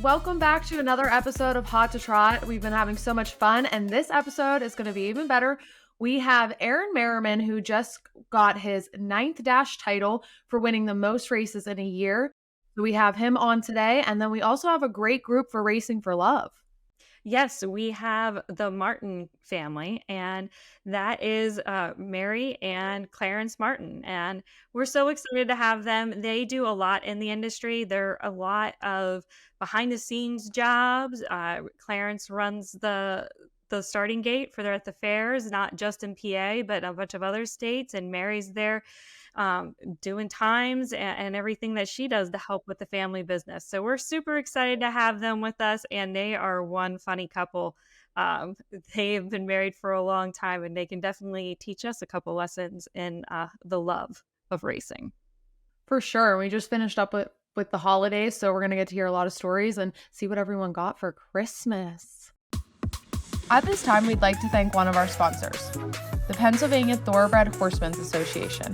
welcome back to another episode of Hot to Trot. We've been having so much fun, and this episode is going to be even better. We have Aaron Merriman, who just got his 9th dash title for winning the most races in a year. So we have him on today, and then we also have a great group for Racing for Love. Yes, we have the Martin family, and that is Mary and Clarence Martin. And we're so excited to have them. They do a lot in the industry. There are a lot of behind the scenes jobs. Clarence runs the starting gate for at the fairs, not just in PA, but a bunch of other states. And Mary's there doing times and everything that she does to help with the family business. So we're super excited to have them with us, and they are one funny couple. They've been married for a long time, and they can definitely teach us a couple lessons in the love of racing. For sure. We just finished up with the holidays, so we're going to get to hear a lot of stories and see what everyone got for Christmas. At this time, we'd like to thank one of our sponsors, the Pennsylvania Thoroughbred Horsemen's Association.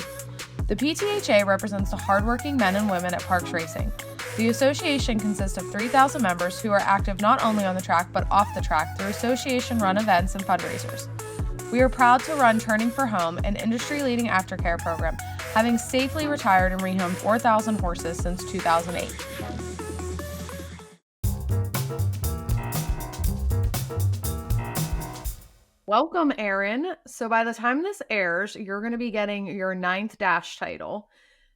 The PTHA represents the hardworking men and women at Parks Racing. The association consists of 3,000 members who are active not only on the track but off the track through association-run events and fundraisers. We are proud to run Turning for Home, an industry-leading aftercare program, having safely retired and rehomed 4,000 horses since 2008. Welcome, Aaron. So by the time this airs, you're going to be getting your 9th dash title.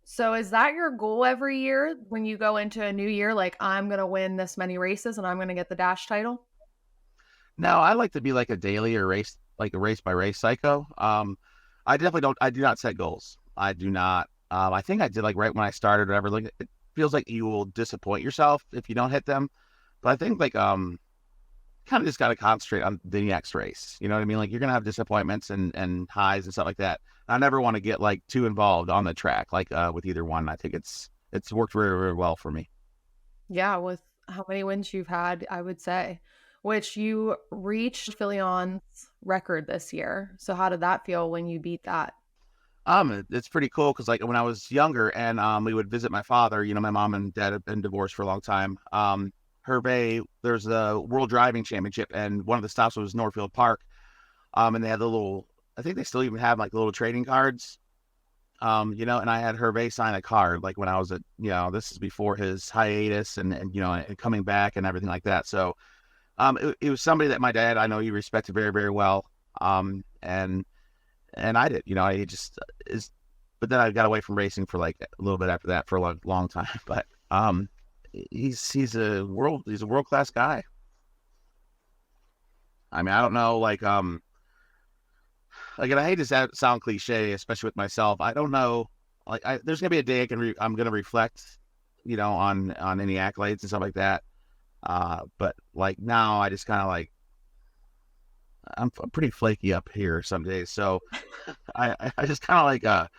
So is that your goal every year when you go into a new year? Like, I'm going to win this many races and I'm going to get the dash title? No, I like to be like a daily or race, like a race by race psycho. I do not set goals. I do not. I think I did like right when I started or whatever. Like, it feels like you will disappoint yourself if you don't hit them. But I think like, kind of just got to concentrate on the next race. You know what I mean? Like, you're going to have disappointments and highs and stuff like that. I never want to get like too involved on the track, like with either one. I think it's worked very, very well for me. Yeah, with how many wins you've had, I would say, which you reached Fillion's record this year. So how did that feel when you beat that? It's pretty cool because like when I was younger and we would visit my father, you know, my mom and dad have been divorced for a long time. Hervey, there's the World Driving Championship, and one of the stops was Northfield Park. And they had the little, I think they still even have like the little trading cards. You know, and I had Hervey sign a card like when I was this is before his hiatus and you know, and coming back and everything like that. So it was somebody that my dad, I know he respected very, very well. And I did, you know, but then I got away from racing for like a little bit after that for a long time. But he's a world-class guy. I mean, I don't know, like, and I hate to sound cliche, especially with myself. I don't know, like, there's gonna be a day I'm gonna reflect, you know, on any accolades and stuff like that. But like now, I just kind of like, I'm pretty flaky up here some days, so I just kind of like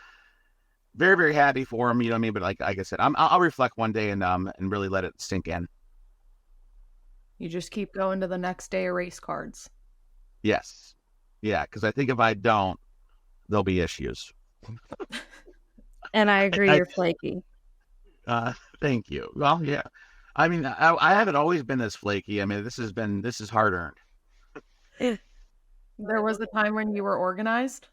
very, very happy for him, you know what I mean? But like I said, I'll reflect one day and really let it sink in. You just keep going to the next day of race cards. Yes. Yeah, because I think if I don't, there'll be issues. And I agree, you're flaky. Thank you. Well, yeah. I mean, I haven't always been this flaky. I mean, this is hard earned. There was a time when you were organized?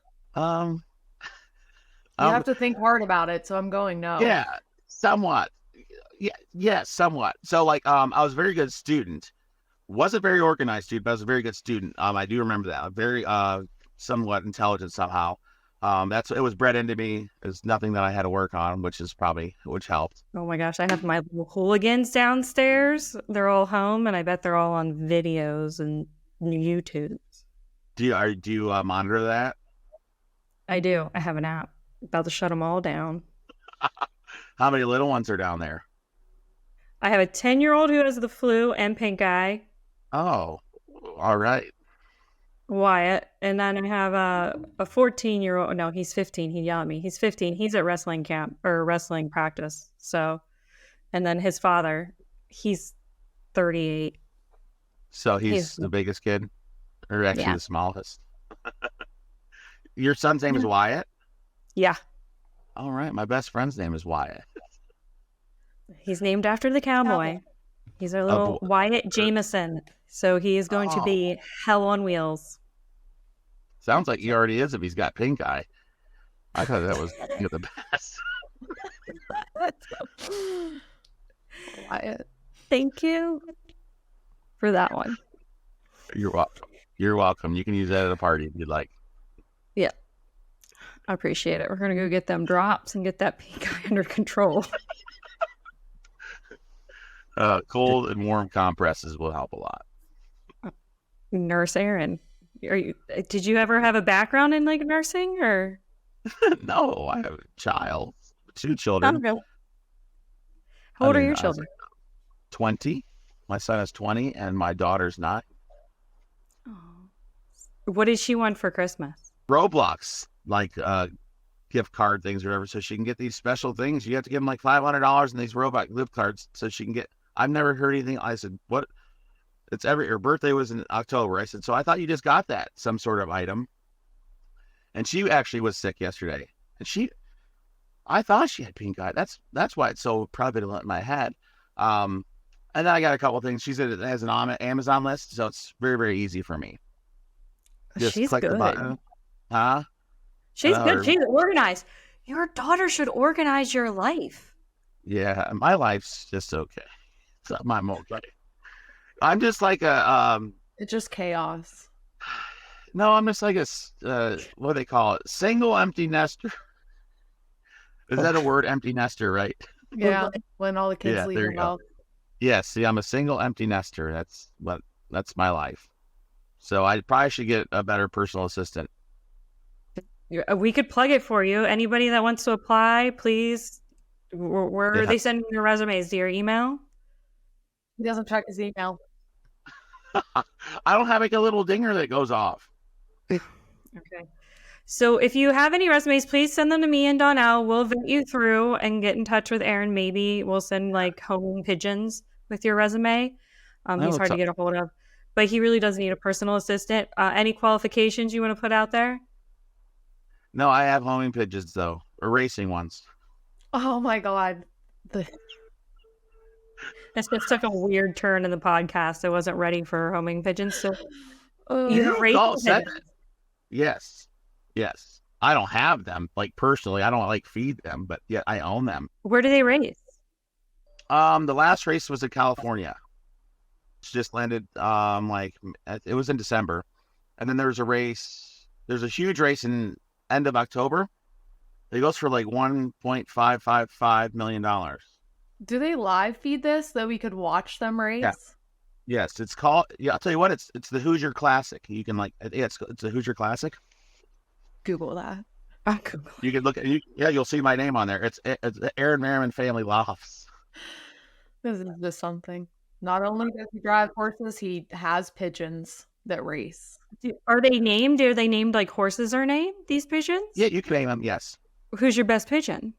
You have to think hard about it, so I'm going no. Yeah, somewhat. Yeah, somewhat. So like, I was a very good student. Wasn't very organized student, but I was a very good student. I do remember that. Very somewhat intelligent somehow. It was bred into me. It was nothing that I had to work on, which helped. Oh my gosh, I have my little hooligans downstairs. They're all home, and I bet they're all on videos and YouTube. Do you monitor that? I do. I have an app. About to shut them all down. How many little ones are down there? I have a 10-year-old who has the flu and pink eye. Oh, all right. Wyatt. And then I have a 14-year-old. No, he's 15. He yelled at me. He's 15. He's at wrestling camp or wrestling practice. So, and then his father, he's 38. So he's the biggest kid, or actually the smallest. Your son's name is Wyatt? Yeah. All right. My best friend's name is Wyatt. He's named after the cowboy. He's our A little boy. Wyatt Jameson. So he is going to Oh, be hell on wheels. sounds like he already is if he's got pink eye. I thought that was the best. Wyatt. Thank you for that one. You're welcome. You're welcome. You can use that at a party if you'd like. Yeah. I appreciate it. We're going to go get them drops and get that pink eye under control. Cold and warm compresses will help a lot. Nurse Aaron, did you ever have a background in like nursing or? No, I have a child, 2 I children. don't know. How old are your children? 20. My son is 20 and my daughter's 9. Oh. What did she want for Christmas? Roblox, like gift card things or whatever, so she can get these special things. You have to give them like $500 in these Roblox gift cards so she can get. I've never heard anything. I said, what? It's her birthday was in October. I said, so I thought you just got that, some sort of item. And she actually was sick yesterday. And I thought she had pink eye. That's why it's so prevalent in my head. And then I got a couple of things. She said it has an Amazon list, so it's very, very easy for me. Just She's click good. the button. Huh? She's good. She's organized. Your daughter should organize your life. Yeah, my life's just okay. I'm okay. I'm just like It's just chaos. no, I'm just like what do they call it? Single empty nester. Is that a word? Empty nester, right? Yeah, when all the kids Yeah, leave there the you go. house. Yes, see, I'm a single empty nester. That's my life. So I probably should get a better personal assistant. We could plug it for you. Anybody that wants to apply, please. Where are they sending your resumes? To your email? He doesn't check his email. I don't have like a little dinger that goes off. Okay. So if you have any resumes, please send them to me and Donnell. We'll vet you through and get in touch with Aaron. Maybe we'll send like home pigeons with your resume. He's hard to get a hold of, but he really does need a personal assistant. Any qualifications you want to put out there? No, I have homing pigeons though, or racing ones. Oh my God. This just took a weird turn in the podcast. I wasn't ready for homing pigeons. So You have racing pigeons. Yes. I don't have them like personally. I don't like feed them, but yeah, I own them. Where do they race? The last race was in California. It's just landed it was in December. And then there's a huge race in end of October. It goes for like $1.555 million. Do they live feed this so we could watch them race? Yeah. Yes, it's called. Yeah, I'll tell you what. It's the Hoosier Classic. You can it's the Hoosier Classic. Google that. Google. You can look at you'll see my name on there. It's the Aaron Merriman family lofts. This is just something. Not only does he drive horses, he has pigeons that race. Are they named? Are they named like horses are named? These pigeons? Yeah, you can name them. Yes. Who's your best pigeon?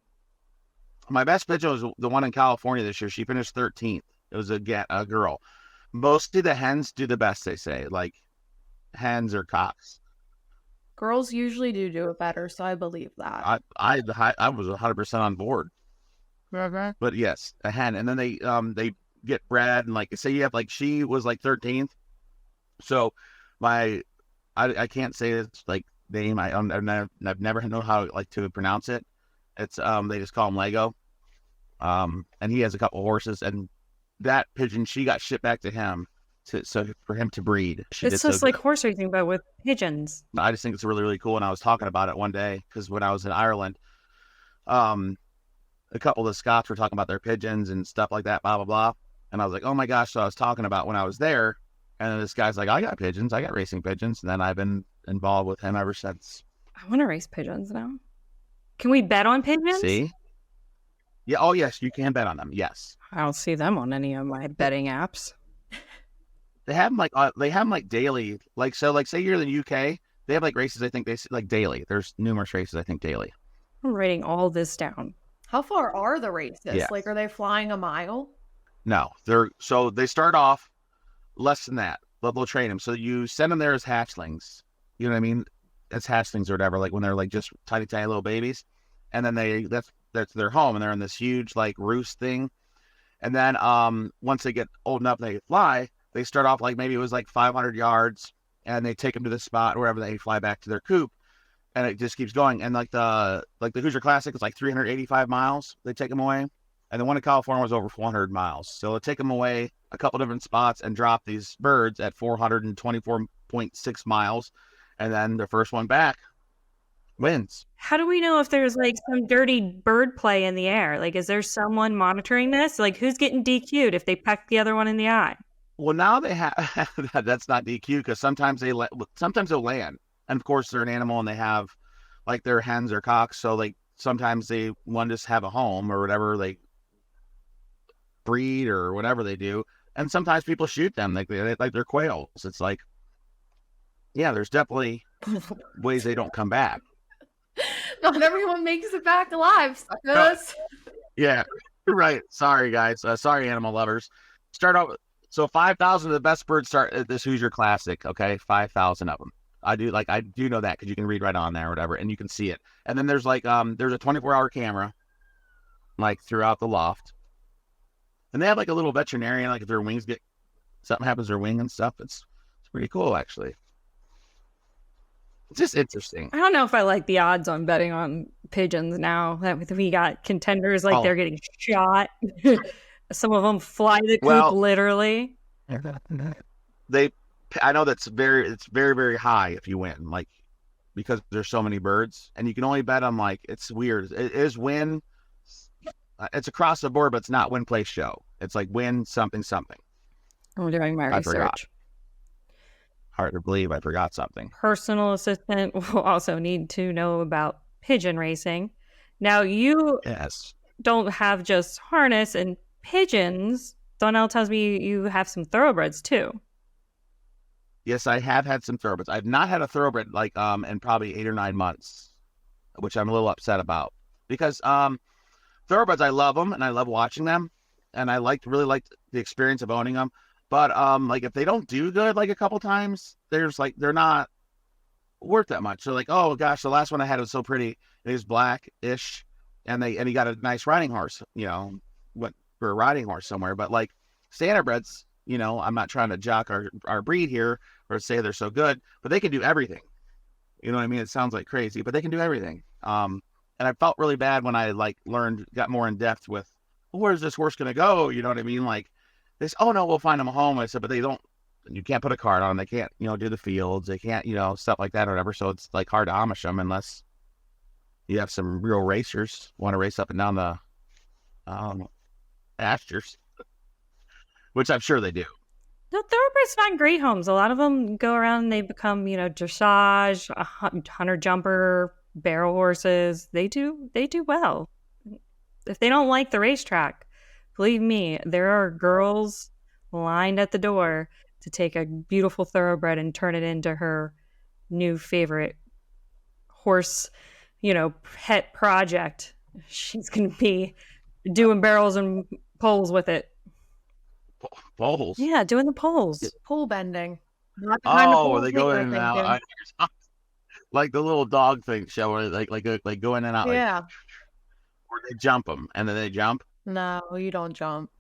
My best pigeon was the one in California this year. She finished 13th. It was a girl. Mostly the hens do the best, they say, like hens or cocks. Girls usually do it better, so I believe that. I was 100% on board. Okay. But yes, a hen, and then they get bred, and like say you have like she was like 13th. So I can't say it's like name. I've never known how like to pronounce it. It's they just call him Lego. And he has a couple horses, and that pigeon she got shipped back to him for him to breed. It's just like horse racing, but with pigeons. I just think it's really, really cool. And I was talking about it one day because when I was in Ireland, a couple of the Scots were talking about their pigeons and stuff like that, blah, blah, blah. And I was like, oh my gosh. So I was talking about when I was there, and then this guy's like, I got pigeons. I got racing pigeons. And then I've been involved with him ever since. I want to race pigeons now. Can we bet on pigeons? See? Yeah. Oh, yes. You can bet on them. Yes. I don't see them on any of my betting apps. They have them like daily. Like, so like say you're in the UK, they have like races. I think they like daily. There's numerous races. I think daily. I'm writing all this down. How far are the races? Yeah. Like, are they flying a mile? No, they start off less than that. They'll train them. So you send them there as hatchlings. You know what I mean? As hatchlings or whatever. Like when they're like just tiny, tiny little babies, and then that's their home, and they're in this huge like roost thing. And then once they get old enough and they fly, they start off like maybe it was like 500 yards, and they take them to the spot wherever they fly back to their coop, and it just keeps going. And like the Hoosier Classic is like 385 miles. They take them away, and the one in California was over 400 miles. So they'll take them away a couple different spots and drop these birds at 424.6 miles, and then the first one back wins. How do we know if there's like some dirty bird play in the air? Like, is there someone monitoring this? Like, who's getting DQ'd if they peck the other one in the eye? Well, now they have that's not DQ, because sometimes they'll land, and of course they're an animal and they have like their hens or cocks, so like sometimes they want to just have a home or whatever, they breed or whatever they do, and sometimes people shoot them like they're quails. It's like, yeah, there's definitely ways they don't come back. Not everyone makes it back alive, suckers. Yeah, right. Sorry, guys. Sorry, animal lovers. Start out. So 5,000 of the best birds start at this Hoosier Classic. Okay, 5,000 of them. I do know that because you can read right on there or whatever, and you can see it. And then there's like there's a 24-hour camera like throughout the loft, and they have like a little veterinarian. Like if their wings get something happens to their wing and stuff, it's pretty cool actually. It's just interesting. I don't know if I like the odds on betting on pigeons now that we got contenders like they're getting shot. Some of them fly the coop literally. I know it's very, very high if you win, like because there's so many birds, and you can only bet on like, it's weird. It is win. It's across the board, but it's not win, play, show. It's like win something. I'm doing my research. Forgot. Hard to believe I forgot something. Personal assistant will also need to know about pigeon racing. Now you don't have just harness and pigeons. Donnell tells me you have some thoroughbreds too. Yes, I have had some thoroughbreds. I've not had a thoroughbred like in probably 8 or 9 months, which I'm a little upset about, because thoroughbreds, I love them and I love watching them, and I really liked the experience of owning them. But like if they don't do good like a couple times, they're not worth that much. So like, oh gosh, the last one I had was so pretty. It was black-ish, and he got a nice riding horse. Went for a riding horse somewhere. But like standardbreds, I'm not trying to jock our breed here or say they're so good, but they can do everything. You know what I mean? It sounds like crazy, but they can do everything. And I felt really bad when I like got more in depth with, well, where's this horse gonna go? You know what I mean? Like, they said, oh no, we'll find them a home. I said, but they don't. You can't put a card on them. They can't, do the fields. They can't, stuff like that or whatever. So it's like hard to Amish them unless you have some real racers want to race up and down the pastures, which I'm sure they do. No, thoroughbreds find great homes. A lot of them go around and they become, dressage, hunter jumper, barrel horses. They do well. If they don't like the racetrack, believe me, there are girls lined at the door to take a beautiful thoroughbred and turn it into her new favorite horse, pet project. She's going to be doing barrels and poles with it. Poles? Yeah, doing the poles. Pole bending. Not the kind of Oh, they go in and out. Like the little dog thing show where like go in and out. Yeah. Or they jump them and then they jump. No, you don't jump.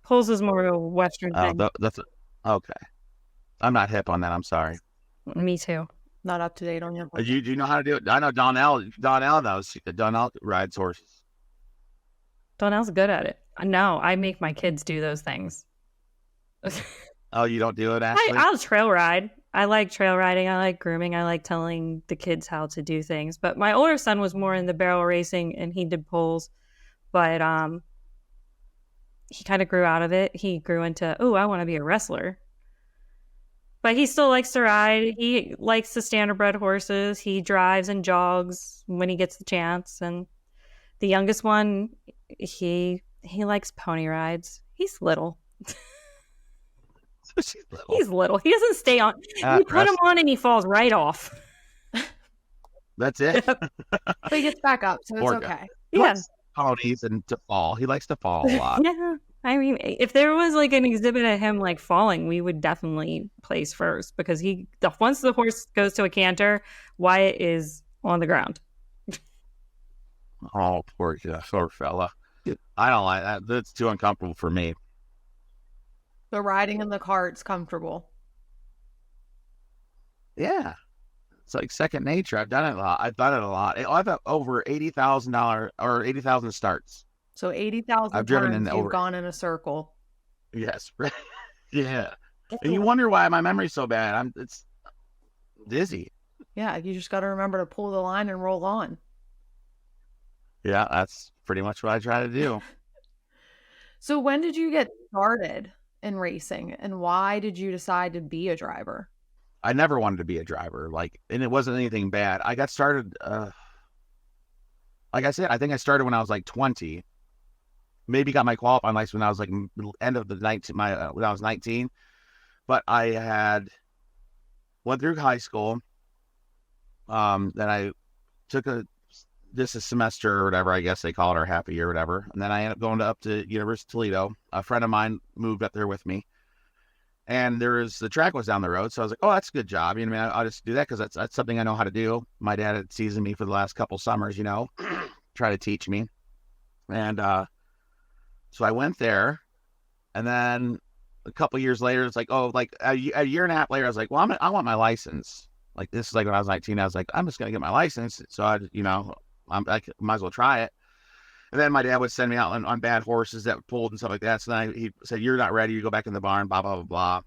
Poles is more of a Western thing. Okay. I'm not hip on that. I'm sorry. Me too. Not up to date on your. Do you know how to do it? I know Donnell knows. Donnell rides horses. Donnell's good at it. No, I make my kids do those things. Oh, you don't do it, Ashley? I'll trail ride. I like trail riding. I like grooming. I like telling the kids how to do things. But my older son was more in the barrel racing, and he did poles. But he kind of grew out of it. He grew into, I want to be a wrestler. But he still likes to ride. He likes the standardbred horses. He drives and jogs when he gets the chance. And the youngest one, he likes pony rides. He's little. He's little. He doesn't stay on. You put him on and he falls right off. That's it. But he gets back up, so it's okay. Yeah. Ponies and to fall. He likes to fall a lot. Yeah. I mean, if there was like an exhibit of him like falling, we would definitely place first, because once the horse goes to a canter, Wyatt is on the ground. Oh, poor fella. I don't like that. That's too uncomfortable for me. So riding in the cart's comfortable. Yeah. It's like second nature. I've done it a lot. I've done it a lot. I've had over $80,000 or 80,000 starts. So 80,000 I've driven in turns you've over. gone in a circle. Yes. Yeah. And you wonder why my memory's so bad. It's dizzy. Yeah, you just got to remember to pull the line and roll on. Yeah, that's pretty much what I try to do. So when did you get started in racing and why did you decide to be a driver? I never wanted to be a driver, and it wasn't anything bad. I got started, like I said, I think I started when I was like 20. Maybe got my qualifying license when I was like end of the 19, when I was 19. But I had went through high school. Then I took a semester or whatever, I guess they call it, or half a year or whatever. And then I ended up going up to University of Toledo. A friend of mine moved up there with me. And the track was down the road. So I was like, oh, that's a good job. You know what I mean? I'll just do that because that's something I know how to do. My dad had seasoned me for the last couple summers, try to teach me. And so I went there. And then a couple years later, it's like, oh, like a year and a half later, I was like, well, I want my license. Like, this is like when I was 19, I was like, I'm just going to get my license. So I might as well try it. And then my dad would send me out on bad horses that pulled and stuff like that. So then he said, you're not ready. You go back in the barn, blah, blah, blah, blah.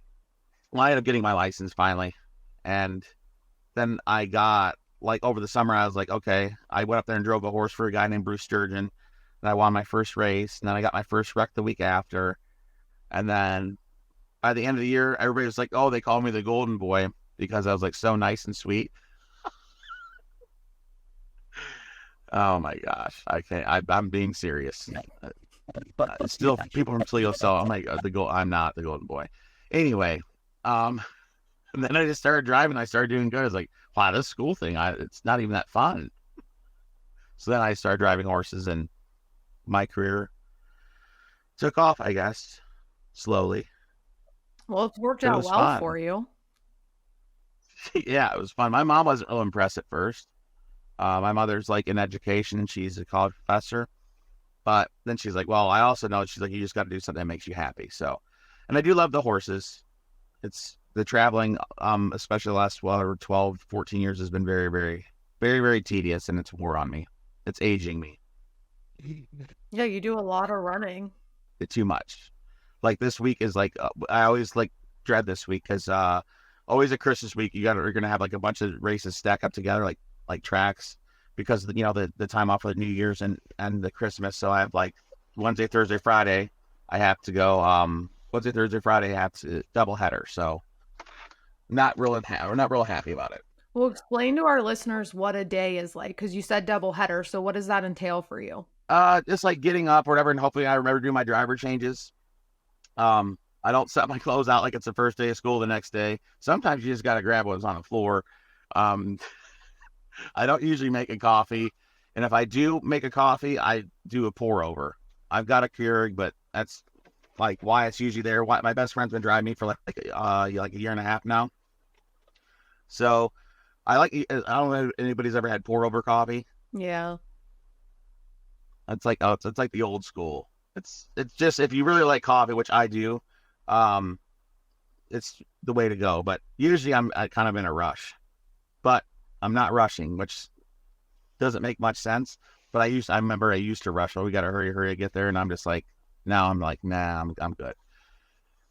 Well, I ended up getting my license finally. And then I got, like, over the summer, I was like, okay. I went up there and drove a horse for a guy named Bruce Sturgeon. And I won my first race. And then I got my first wreck the week after. And then by the end of the year, everybody was like, oh, they called me the Golden Boy because I was, like, so nice and sweet. Oh my gosh, I can't. I'm being serious. But still, people from Toledo, so I'm like I'm not the Golden Boy. Anyway, and then I just started driving. I started doing good. I was like, wow, this school thing, it's not even that fun. So then I started driving horses, and my career took off, I guess, slowly. Well, it's worked out well fun for you. Yeah, it was fun. My mom wasn't real impressed at first. My mother's like in education and she's a college professor, but then she's like, well, I also know, she's like, you just got to do something that makes you happy. So, and I do love the horses. It's the traveling, especially the last 12, 14 years has been very, very, very, very tedious, and it's wore on me. It's aging me. Yeah, you do a lot of running. It's too much. Like this week is like, I always like dread this week because always at Christmas week, you're going to have like a bunch of races stack up together, like tracks, because the time off of New Year's and the Christmas. So I have like Wednesday, Thursday, Friday. I have to go. Wednesday, Thursday, Friday. I have to double header. So not real happy about it. Well, explain to our listeners what a day is like, because you said double header. So what does that entail for you? Just like getting up or whatever, and hopefully I remember to do my driver changes. I don't set my clothes out like it's the first day of school the next day. Sometimes you just got to grab what's on the floor. I don't usually make a coffee. And if I do make a coffee, I do a pour over. I've got a Keurig, but that's like why it's usually there. Why my best friend's been driving me for like a year and a half now. So I don't know if anybody's ever had pour over coffee. Yeah. It's like, it's like the old school. It's just, if you really like coffee, which I do, it's the way to go. But usually I'm kind of in a rush, but I'm not rushing, which doesn't make much sense. But I remember I used to rush. Oh, we got to hurry, get there. And I'm just like, now I'm like, nah, I'm good.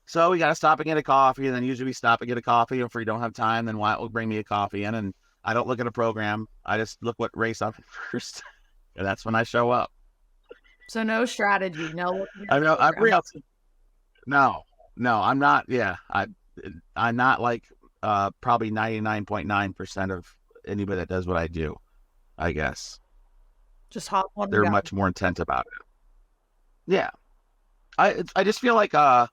So we got to stop and get a coffee. And then usually we stop and get a coffee. If we don't have time, then Wyatt will bring me a coffee in. And I don't look at a program. I just look what race I'm in first. And that's when I show up. So no strategy, no. I know I'm real. No, I'm not. Yeah, I'm not like probably 99.9% of anybody that does what I do. I guess just hop on. They're much more intent about it. Yeah, I just feel like I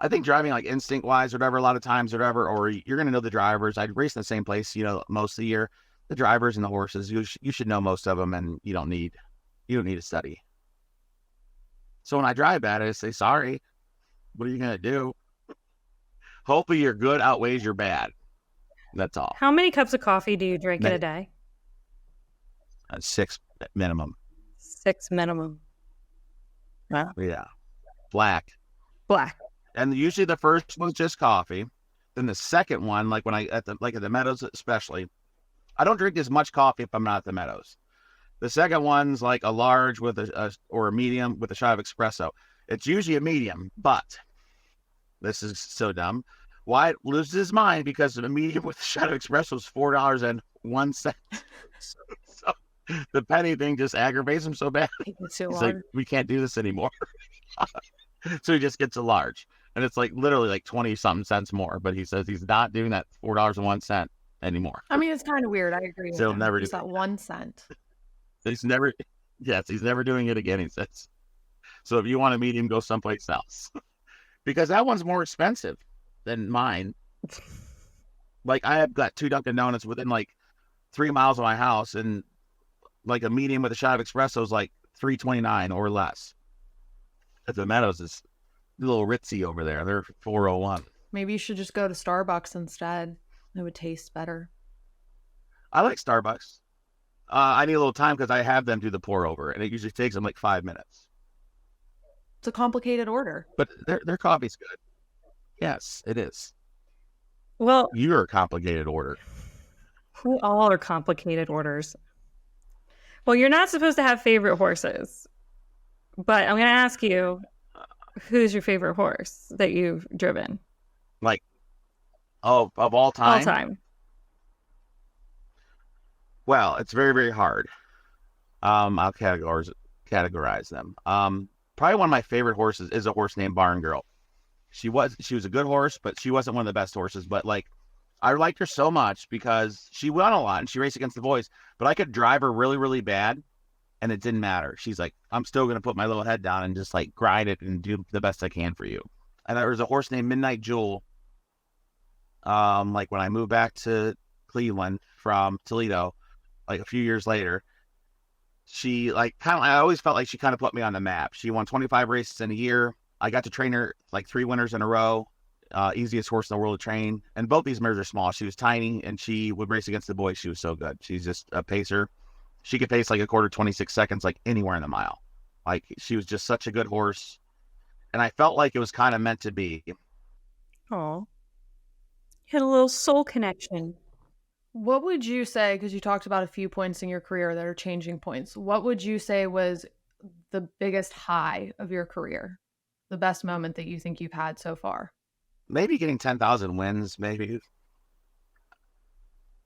think driving like instinct wise or whatever, a lot of times or whatever, or you're gonna know the drivers. I'd race in the same place, most of the year. The drivers and the horses, you should know most of them, and you don't need to study. So when I drive bad, I just say, sorry, what are you going to do? Hopefully your good outweighs your bad. That's all. How many cups of coffee do you drink in a day? 6 minimum. 6 minimum. Wow. Yeah, black. Black. And usually the first one's just coffee. Then the second one, like when I at the Meadows especially, I don't drink as much coffee if I'm not at the Meadows. The second one's like a large with or a medium with a shot of espresso. It's usually a medium, but this is so dumb. Wyatt loses his mind because a medium with a shot of espresso is $4.01. So the penny thing just aggravates him so bad. It's too He's like, hard. we can't do this anymore. So he just gets a large. And it's like literally like 20 something cents more. But he says he's not doing that $4.01 anymore. I mean, it's kind of weird. I agree with So he'll him. never do Just that 1 cent. He's never doing it again, he says. So if you want a medium, go someplace else. Because that one's more expensive than mine. Like I have got 2 Dunkin' Donuts within like 3 miles of my house, and like a medium with a shot of espresso is like $3.29 or less. At the Meadows is a little ritzy over there. They're $4.01. Maybe you should just go to Starbucks instead. It would taste better. I like Starbucks. I need a little time because I have them do the pour over, and it usually takes them like 5 minutes. It's a complicated order. But their coffee's good. Yes, it is. Well, You're a complicated order. we all are complicated orders. Well, you're not supposed to have favorite horses, but I'm going to ask you, who's your favorite horse that you've driven? Like, of all time? All time. Well, it's very, very hard. I'll categorize them. Probably one of my favorite horses is a horse named Barn Girl. She was a good horse, but she wasn't one of the best horses. But like, I liked her so much because she won a lot and she raced against the boys. But I could drive her really, really bad, and it didn't matter. She's like, I'm still gonna put my little head down and just like grind it and do the best I can for you. And there was a horse named Midnight Jewel. Like when I moved back to Cleveland from Toledo, like a few years later, she like I always felt like she kind of put me on the map. She won 25 races in a year. I got to train her like 3 winners in a row. Easiest horse in the world to train. And both these mares are small. She was tiny, and she would race against the boys. She was so good. She's just a pacer. She could pace like a quarter 26 seconds, like anywhere in the mile. Like she was just such a good horse. And I felt like it was kind of meant to be. Oh, you had a little soul connection. What would you say, because you talked about a few points in your career that are changing points, what would you say was the biggest high of your career? The best moment that you think you've had so far? Maybe getting 10,000 wins, maybe.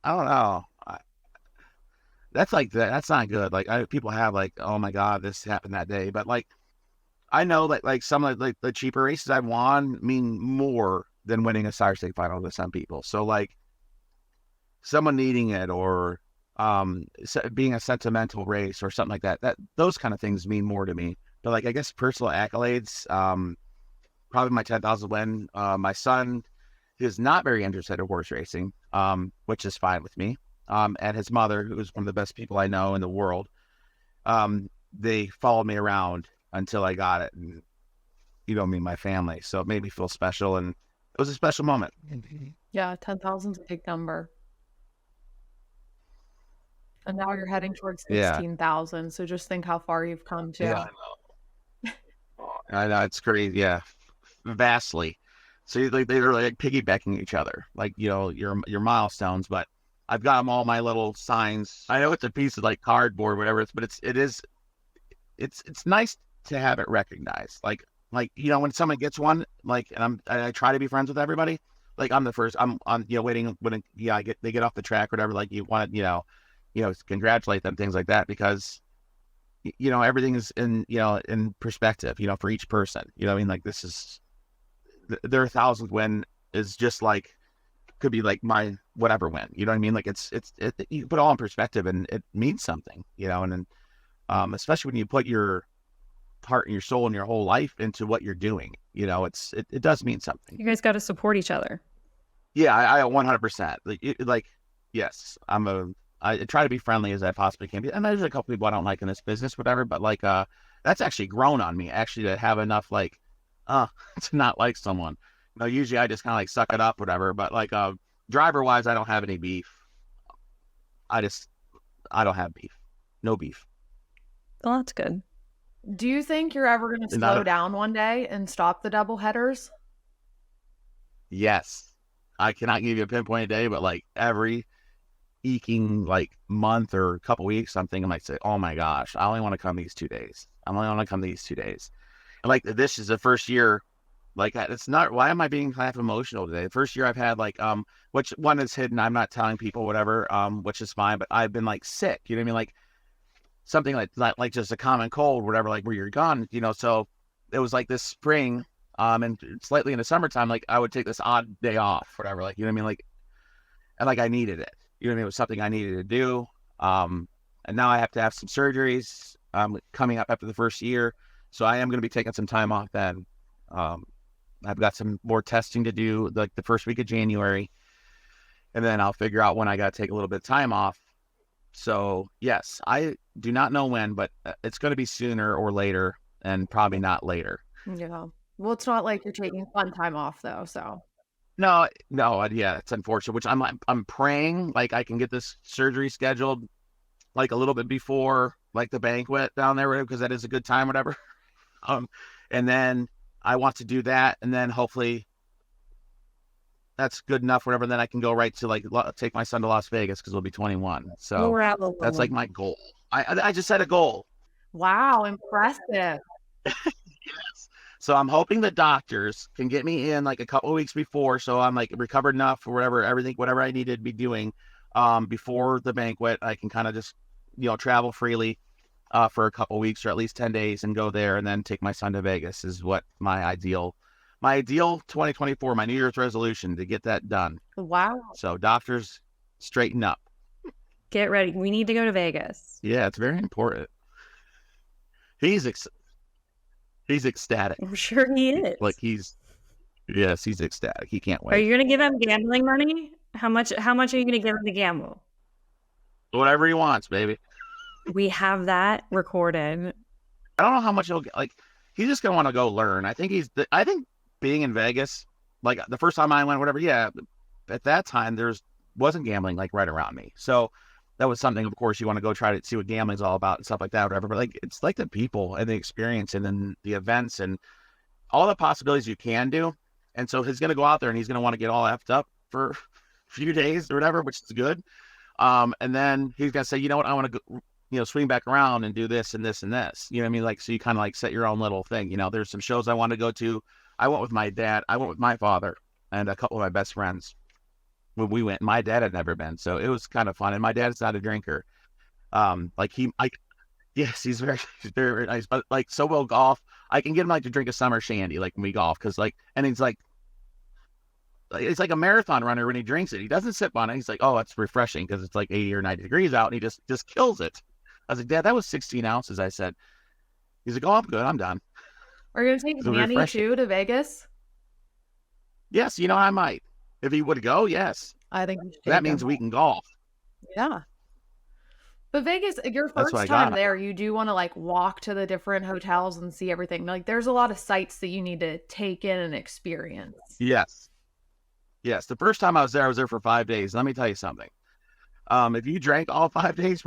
I don't know. That's like that's not good. Like people have like, oh my God, this happened that day. But like, I know that like some of like the cheaper races I've won mean more than winning a Sire State final to some people. So like someone needing it or being a sentimental race or something like that, those kind of things mean more to me. But like, I guess personal accolades, probably my 10,000 win. My son is not very interested in horse racing, which is fine with me. And his mother, who is one of the best people I know in the world, they followed me around until I got it. And my family. So it made me feel special, and it was a special moment. Yeah, 10,000 is a big number. And now you're heading towards 16,000. So just think how far you've come to. Yeah, I know. It's crazy. Yeah, vastly. So they're like piggybacking each other, like your milestones. But I've got them all my little signs. I know it's a piece of like cardboard, whatever but it's nice to have it recognized. Like when someone gets one, like, and I try to be friends with everybody. Like I'm the first. I'm waiting when they get off the track or whatever. Like you want to congratulate them, things like that, because everything is in perspective, for each person. I mean, like this is their 1,000th win is just like could be like my whatever win. You know what I mean? Like it's you put it all in perspective, and it means something. And then especially when you put your heart and your soul and your whole life into what you're doing. It does mean something. You guys got to support each other. Yeah, I 100%. Like yes, I try to be friendly as I possibly can be. And there's a couple people I don't like in this business, whatever, but like, that's actually grown on me actually to have enough, like, to not like someone. Usually I just kind of like suck it up, whatever, but like, driver wise, I don't have any beef. I don't have beef. No beef. Well, that's good. Do you think you're ever going to Not slow a, down one day and stop the double headers? yes. I cannot give you a pinpoint day, but like every eking like month or a couple weeks, something I might say, oh my gosh, I only want to come these 2 days. I only want to come these 2 days. And like this is the first year, like it's not, why am I being half emotional today? The first year I've had like, which one is hidden, I'm not telling people, whatever, which is fine, but I've been like sick, you know what I mean? Like something like just a common cold, whatever, like where you're gone, so it was like this spring, and slightly in the summertime, like I would take this odd day off, whatever, like, you know what I mean? Like, and like I needed it, you know what I mean? It was something I needed to do. And now I have to have some surgeries, coming up after the first year. So I am going to be taking some time off then. I've got some more testing to do like the first week of January, and then I'll figure out when I got to take a little bit of time off. So yes, I do not know when, but it's going to be sooner or later, and probably not later. Yeah. Well, it's not like you're taking fun time off though, so. No, no, yeah, it's unfortunate. Which I'm praying like I can get this surgery scheduled like a little bit before like the banquet down there, because that is a good time, whatever. And then I want to do that, and then hopefully that's good enough, whatever. Then I can go right to like take my son to Las Vegas because he'll be 21. So that's like my goal. I just set a goal. Wow, impressive. Yes. So I'm hoping the doctors can get me in like a couple of weeks before, so I'm like recovered enough for whatever I needed to be doing before the banquet. I can kind of just travel freely for a couple of weeks or at least 10 days and go there, and then take my son to Vegas is what my ideal 2024, my New Year's resolution, to get that done. Wow. So doctors, straighten up. Get ready. We need to go to Vegas. Yeah, it's very important. He's ecstatic. I'm sure he is. Like he's ecstatic. He can't wait. Are you going to give him gambling money? How much are you going to give him to gamble? Whatever he wants, baby. We have that recorded. I don't know how much he'll get. Like, he's just gonna want to go learn. I think being in Vegas, like the first time I went, whatever. Yeah, at that time wasn't gambling like right around me, so that was something. Of course, you want to go try to see what gambling's all about and stuff like that, whatever. But like, it's like the people and the experience, and then the events and all the possibilities you can do. And so he's gonna go out there and he's gonna want to get all effed up for a few days or whatever, which is good. And then he's gonna say, you know what, I want to go, swing back around and do this and this and this. You know what I mean? Like, so you kind of like set your own little thing. There's some shows I want to go to. I went with my dad. I went with my father and a couple of my best friends when we went. My dad had never been, so it was kind of fun. And my dad's not a drinker. Yes, he's very, very nice. But like, so will golf. I can get him like to drink a summer shandy, like when we golf, because like, and he's like, it's like a marathon runner when he drinks it. He doesn't sip on it. He's like, oh, it's refreshing because it's like 80 or 90 degrees out, and he just kills it. I was like, Dad, that was 16 ounces. I said. He's like, oh, I'm good. I'm done. Are you going to take Manny too to Vegas? Yes, I might. If he would go, yes. I think that means we can golf. Yeah. But Vegas, your first time there, you do want to like walk to the different hotels and see everything. Like, there's a lot of sights that you need to take in and experience. Yes. Yes. The first time I was there for 5 days. Let me tell you something. If you drank all 5 days,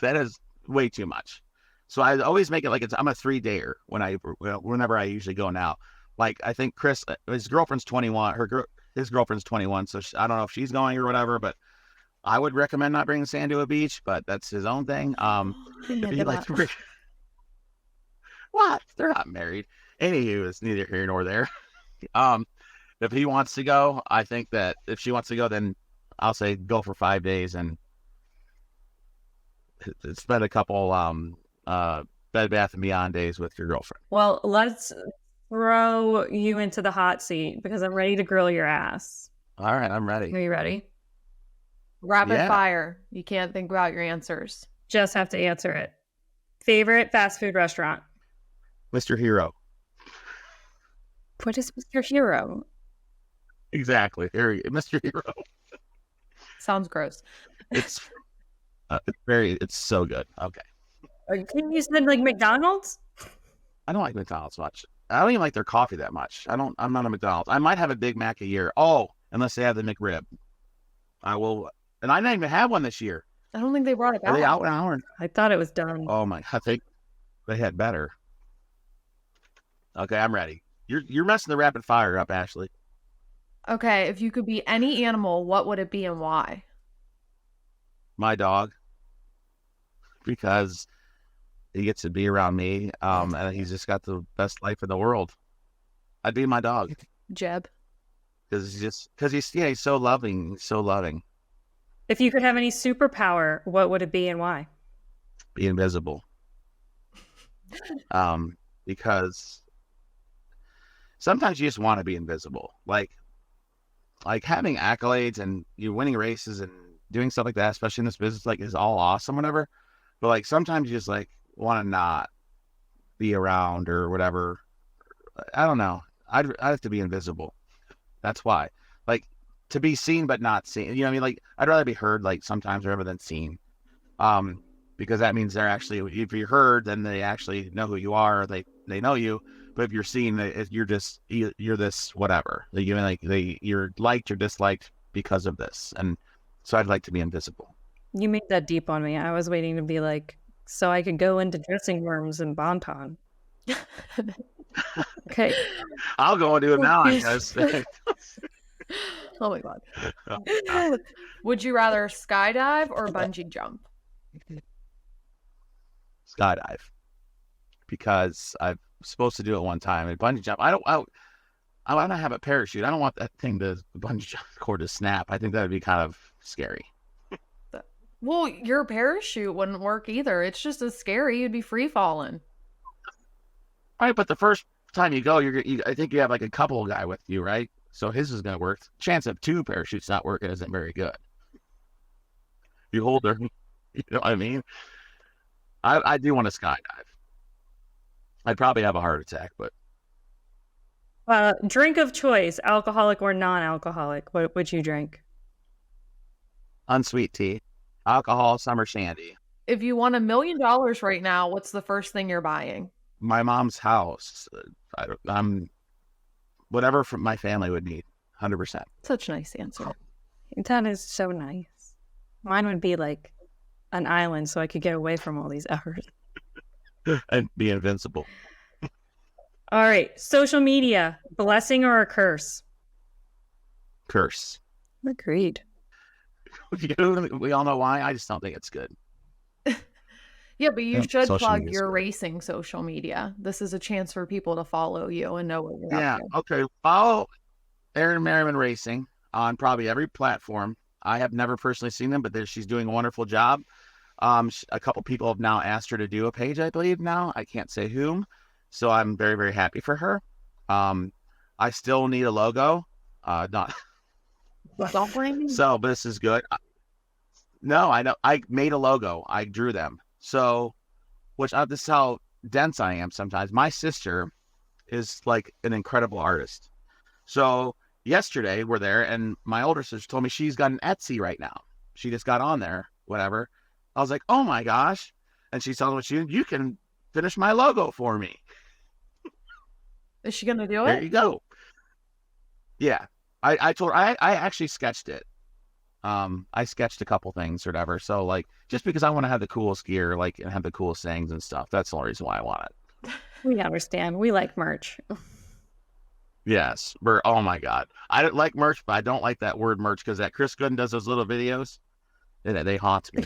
that is way too much. So I always make it like I'm a 3-dayer whenever I usually go now. Like, I think Chris, his girlfriend's 21. His girlfriend's 21. So I don't know if she's going or whatever, but I would recommend not bringing Sam to a beach, but that's his own thing. If he likes to bring... What? They're not married. Anywho, it's neither here nor there. If he wants to go, I think that if she wants to go, then I'll say go for 5 days and spend a couple Bed Bath & Beyond days with your girlfriend. Well, let's throw you into the hot seat because I'm ready to grill your ass. All right, I'm ready. Are you ready? Rapid fire. You can't think about your answers. Just have to answer it. Favorite fast food restaurant? Mr. Hero. What is Mr. Hero? Exactly. Mr. Hero. Sounds gross. It's so good. Okay. You said like McDonald's? I don't like McDonald's much. I don't even like their coffee that much. I'm not a McDonald's. I might have a Big Mac a year. Oh, unless they have the McRib. I will. And I didn't even have one this year. I don't think they brought it back. Are they out now? I thought it was done. Oh my! I think they had better. Okay, I'm ready. You're messing the rapid fire up, Ashley. Okay, if you could be any animal, what would it be and why? My dog, because he gets to be around me, and he's just got the best life in the world. I'd be my dog Jeb. because he's so loving, so loving. If you could have any superpower, what would it be and why? Be invisible, because sometimes you just want to be invisible, like having accolades and you winning races and doing stuff like that, especially in this business, like is all awesome, whatever. But like sometimes you just like want to not be around or whatever. I don't know. I'd have to be invisible. That's why. Like to be seen but not seen. You know what I mean? Like I'd rather be heard like sometimes rather than seen. Because that means they're actually, if you're heard, then they actually know who you are. They know you. But if you're seen, you're this whatever. You're liked or disliked because of this. And so I'd like to be invisible. You made that deep on me. I was waiting to be like, so I could go into dressing rooms and Bonton. Okay. I'll go and do it now, I guess. Oh my God. Would you rather skydive or bungee jump? Skydive. Because I'm supposed to do it one time. And bungee jump, I want to have a parachute. I don't want that thing to bungee jump cord to snap. I think that would be kind of scary. Well, your parachute wouldn't work either. It's just as scary. You'd be free falling. Right, but the first time you go, I think you have like a couple guy with you, right? So his is going to work. Chance of 2 parachutes not working isn't very good. You hold her, you know what I mean? I do want to skydive. I'd probably have a heart attack, but Drink of choice, alcoholic or non-alcoholic. What would you drink? unsweet tea, alcohol, summer shandy. If you won $1 million right now, what's the first thing you're buying? My mom's house. I'm whatever my family would need, 100%. Such a nice answer. That is so nice. Mine would be like an island so I could get away from all these hours. And be invincible. All right. Social media, blessing or a curse? Curse. Agreed. We all know why. I just don't think it's good. Yeah, but you should Social plug media's your good. racing social media. This is a chance for people to follow you and know what you're Yeah. up to. Okay. Follow Aaron Merriman Racing on probably every platform. I have never personally seen them, but she's doing a wonderful job. A couple people have now asked her to do a page, I believe now. I can't say whom. So I'm very, very happy for her. I still need a logo. Not Don't blame me. so, but this is good. No, I know. I made a logo. I drew them. So, this is how dense I am sometimes. My sister is like an incredible artist. So yesterday we're there and my older sister told me she's got an Etsy right now. She just got on there, whatever. I was like, oh my gosh. And she told me, you can finish my logo for me. Is she gonna do There it? you go. Yeah. I told her, I actually sketched it. I sketched a couple things or whatever. So like, just because I want to have the coolest gear, like, and have the coolest things and stuff. That's the only reason why I want it. We understand. We like merch. Yes. Oh my God. I don't like merch, but I don't like that word merch because that Chris Gooden does those little videos and they haunt me.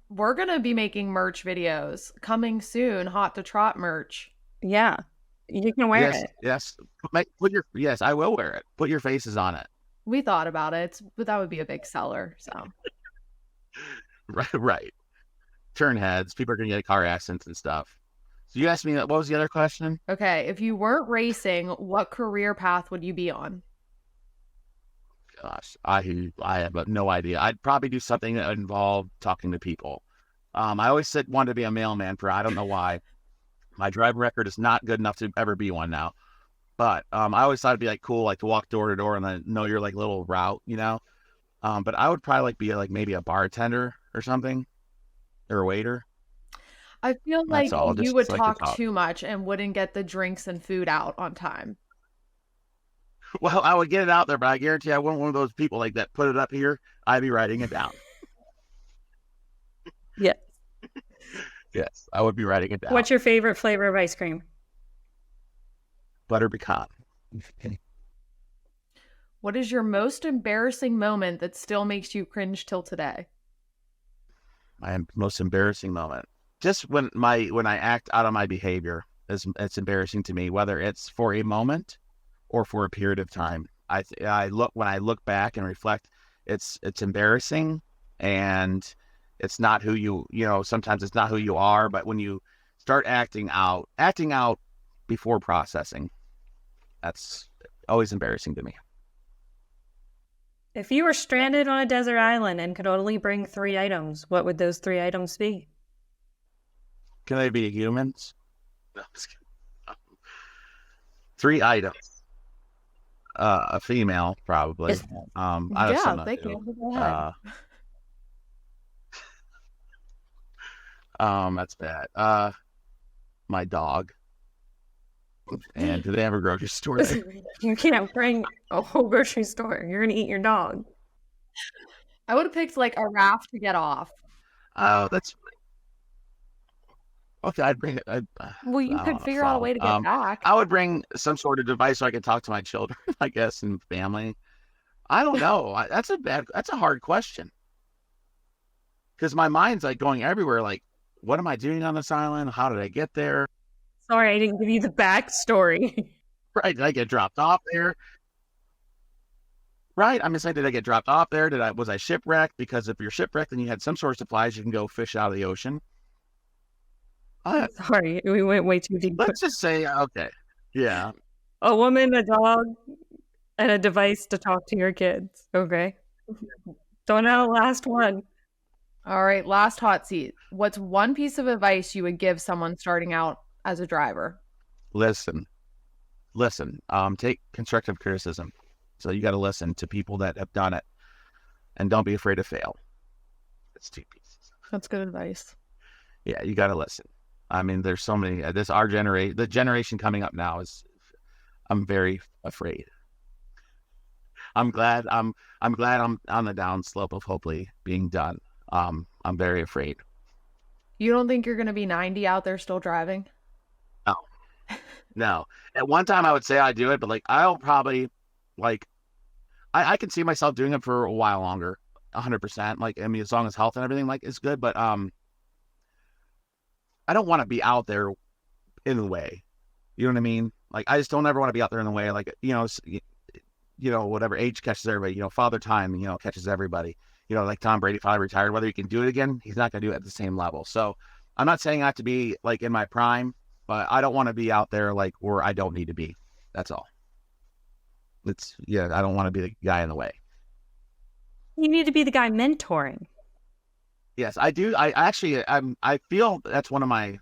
We're gonna be making merch videos coming soon. Hot to Trot merch. Yeah. You can wear Yes. it. Yes. Yes, I will wear it. Put your faces on it. We thought about it, but that would be a big seller. So Right. Turn heads. People are going to get car accidents and stuff. So you asked me, what was the other question? okay, if you weren't racing, what career path would you be on? Gosh, I have no idea. I'd probably do something that involved talking to people. I always wanted to be a mailman I don't know why. My driving record is not good enough to ever be one now. But I always thought it'd be like cool, like to walk door to door and then know your like little route, you know. But I would probably like be like maybe a bartender or something, or a waiter. I feel like That's all. you Just would like to talk talk. too much and wouldn't get the drinks and food out on time. Well, I would get it out there, but I guarantee I wasn't one of those people like that. Put it up here. I'd be writing it down. Yeah. Yes, I would be writing it down. What's your favorite flavor of ice cream? butter pecan. What is your most embarrassing moment that still makes you cringe till today? My most embarrassing moment, just when I act out of my behavior, it's embarrassing to me, whether it's for a moment or for a period of time. When I look back and reflect, it's embarrassing, and it's not who you know. Sometimes it's not who you are, but when you start acting out before processing, that's always embarrassing to me. If you were stranded on a desert island and could only bring 3 items, what would those 3 items be? Can they be humans? No, I'm just kidding. 3 items. A female, probably. I have Yeah, some they too. can. Go ahead. That's bad. My dog. And do they have a grocery store there? You can't bring a whole grocery store. You're going to eat your dog. I would have picked like a raft to get off. Oh, that's okay. I'd bring it. Well, you I could don't know, figure out a way to get phone. back. I would bring some sort of device so I could talk to my children, I guess, and family. I don't know. That's a hard question. Because my mind's like going everywhere. Like, what am I doing on this island? How did I get there? Sorry, I didn't give you the backstory. Right? Did I get dropped off there? Right? I'm just saying, did I get dropped off there? Was I shipwrecked? Because if you're shipwrecked and you had some sort of supplies, you can go fish out of the ocean. Sorry, we went way too deep. Let's just say, okay, yeah. A woman, a dog, and a device to talk to your kids. Okay. Don't know the last one. All right, last hot seat. What's one piece of advice you would give someone starting out as a driver? Listen. Take constructive criticism. So you got to listen to people that have done it, and don't be afraid to fail. It's 2 pieces. That's good advice. Yeah, you got to listen. I mean, there's so many. The generation coming up now is. I'm very afraid. I'm glad I'm on the downslope of hopefully being done. I'm very afraid. You don't think you're going to be 90 out there still driving? No. At one time I would say I do it, but like I'll probably like I can see myself doing it for a while longer. 100%. Like, I mean, as long as health and everything like is good, but I don't want to be out there in the way. You know what I mean? Like, I just don't ever want to be out there in the way. Like, whatever age catches everybody. Father time, catches everybody. Like Tom Brady finally retired. Whether he can do it again, he's not going to do it at the same level. So I'm not saying I have to be like in my prime, but I don't want to be out there like where I don't need to be. That's all. I don't want to be the guy in the way. You need to be the guy mentoring. Yes, I do. I feel that's one of my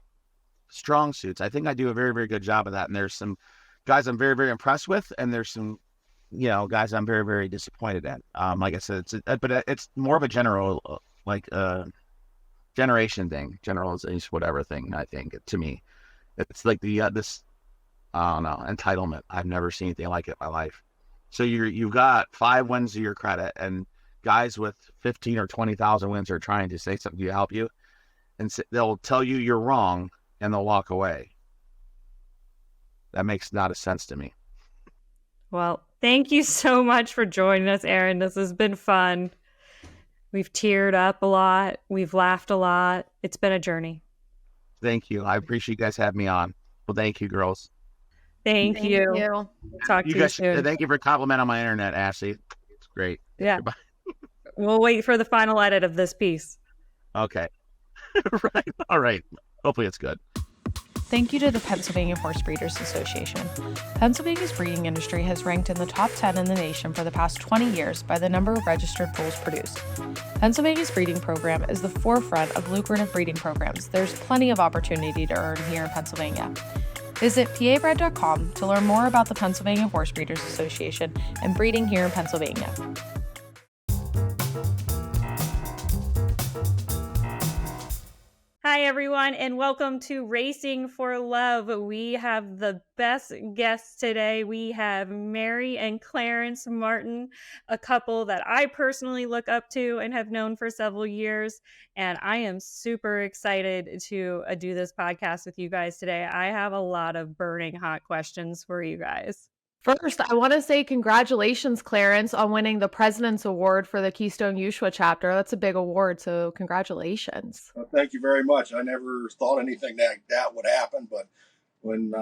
strong suits. I think I do a very, very good job of that. And there's some guys I'm very, very impressed with, and there's some, guys I'm very, very disappointed at. Like I said, it's more of a general, generation thing, generalization, whatever thing. I think to me, it's like this, I don't know, entitlement. I've never seen anything like it in my life. So you've got 5 wins to your credit, and guys with 15 or 20,000 wins are trying to say something to help you, and they'll tell you you're wrong, and they'll walk away. That makes not a sense to me. Well, thank you so much for joining us, Aaron. This has been fun. We've teared up a lot. We've laughed a lot. It's been a journey. Thank you. I appreciate you guys having me on. Well, thank you, girls. Thank you. Talk to you soon. Thank you for complimenting my internet, Ashley. It's great. Yeah. Goodbye. We'll wait for the final edit of this piece. Okay. Right. All right. Hopefully it's good. Thank you to the Pennsylvania Horse Breeders Association. Pennsylvania's breeding industry has ranked in the top 10 in the nation for the past 20 years by the number of registered foals produced. Pennsylvania's breeding program is the forefront of lucrative breeding programs. There's plenty of opportunity to earn here in Pennsylvania. Visit pabred.com to learn more about the Pennsylvania Horse Breeders Association and breeding here in Pennsylvania. Hi, Hi, everyone, and welcome to Racing for Love. We have the best guests today. We have Mary and Clarence Martin, a couple that I personally look up to and have known for several years. And I am super excited to do this podcast with you guys today. I have a lot of burning hot questions for you guys. First, I want to say congratulations, Clarence, on winning the President's Award for the Keystone Ushua chapter. That's a big award, so congratulations. Well, thank you very much. I never thought anything like that would happen, but when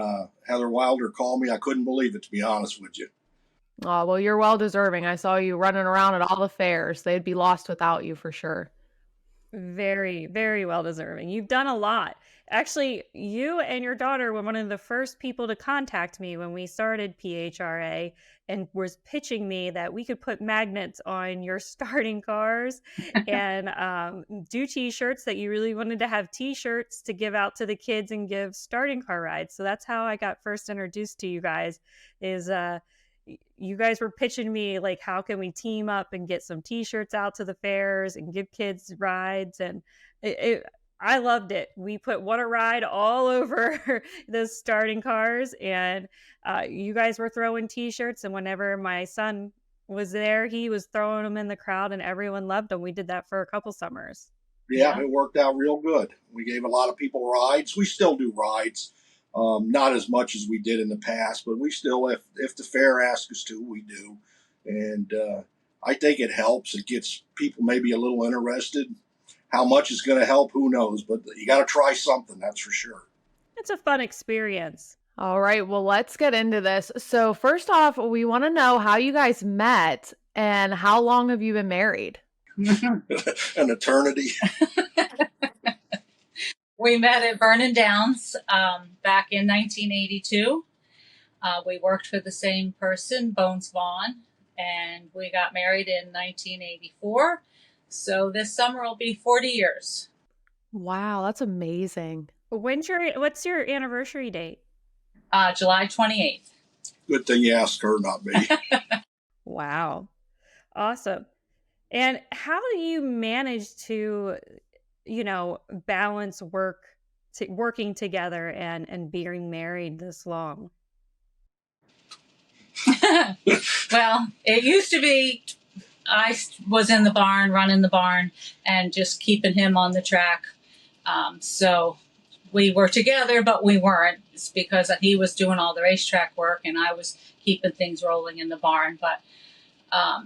Heather Wilder called me, I couldn't believe it, to be honest with you. Oh, well, you're well deserving. I saw you running around at all the fairs. They'd be lost without you for sure. Very, very well deserving. You've done a lot. Actually, you and your daughter were one of the first people to contact me when we started PHRA and was pitching me that we could put magnets on your starting cars and do t-shirts, that you really wanted to have t-shirts to give out to the kids and give starting car rides. So that's how I got first introduced to you guys, is you guys were pitching me like, how can we team up and get some t-shirts out to the fairs and give kids rides? And I loved it. We put What a Ride all over the starting cars, and you guys were throwing t-shirts, and whenever my son was there, he was throwing them in the crowd and everyone loved them. We did that for a couple summers. Yeah, it worked out real good. We gave a lot of people rides. We still do rides. Not as much as we did in the past, but we still, if the fair asks us to, we do. And I think it helps. It gets people maybe a little interested. How much is going to help, who knows? But you got to try something, that's for sure. It's a fun experience. All right, well, let's get into this. So first off, we want to know how you guys met and how long have you been married? An eternity. We met at Vernon Downs back in 1982. We worked for the same person, Bones Vaughn, and we got married in 1984. So this summer will be 40 years. Wow, that's amazing. What's your anniversary date? July 28th. Good thing you asked her, not me. Wow. Awesome. And how do you manage to, balance working together and being married this long? Well, it used to be I was in the barn, running the barn, and just keeping him on the track. So we were together, but we weren't. It's because he was doing all the racetrack work and I was keeping things rolling in the barn. But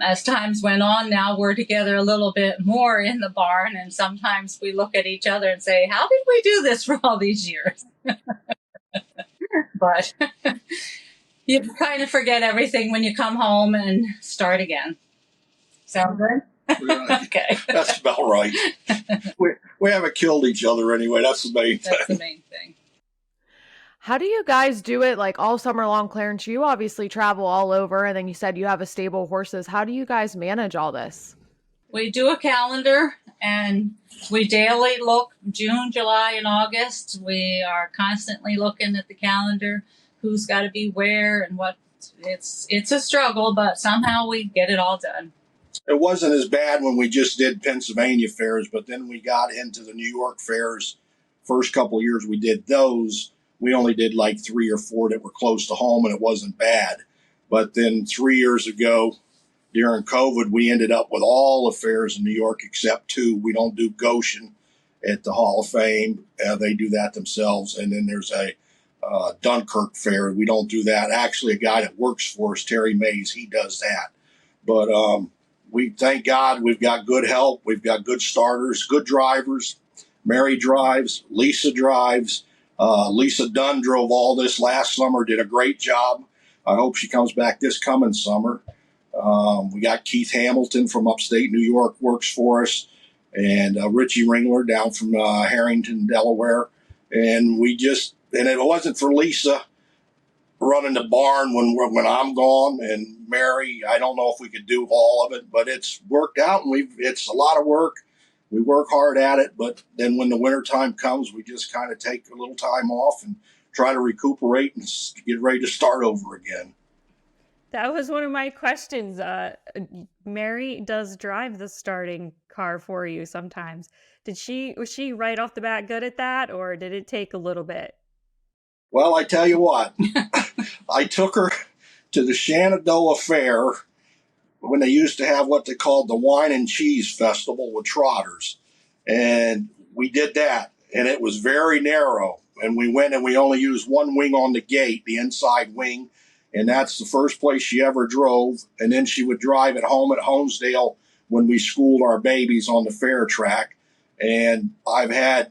as times went on, now we're together a little bit more in the barn. And sometimes we look at each other and say, how did we do this for all these years? But you kind of forget everything when you come home and start again. Sound good? Okay. That's about right. We haven't killed each other anyway. That's the main thing. That's the main thing. How do you guys do it like all summer long, Clarence? You obviously travel all over, and then you said you have a stable of horses. How do you guys manage all this? We do a calendar and we daily look June, July, and August. We are constantly looking at the calendar, who's got to be where and what. It's a struggle, but somehow we get it all done. It wasn't as bad when we just did Pennsylvania fairs, but then we got into the New York fairs. First couple of years we did those. We only did like 3 or 4 that were close to home, and it wasn't bad. But then 3 years ago, during COVID, we ended up with all the fairs in New York except 2. We don't do Goshen at the Hall of Fame. They do that themselves. And then there's a Dunkirk fair. We don't do that. Actually, a guy that works for us, Terry Mays, he does that. But we thank God we've got good help. We've got good starters, good drivers. Mary drives. Lisa drives. Lisa Dunn drove all this last summer, did a great job. I hope she comes back this coming summer. We got Keith Hamilton from upstate New York works for us, and Richie Ringler down from Harrington, Delaware. And it wasn't for Lisa running the barn when I'm gone, and Mary, I don't know if we could do all of it, but it's worked out, and it's a lot of work. We work hard at it, but then when the winter time comes, we just kind of take a little time off and try to recuperate and get ready to start over again. That was one of my questions. Mary does drive the starting car for you sometimes. Was she right off the bat good at that, or did it take a little bit? Well, I tell you what, I took her to the Shenandoah Fair when they used to have what they called the Wine and Cheese Festival with trotters. And we did that, and it was very narrow. And we went and we only used one wing on the gate, the inside wing. And that's the first place she ever drove. And then she would drive at home at Homesdale when we schooled our babies on the fair track. And I've had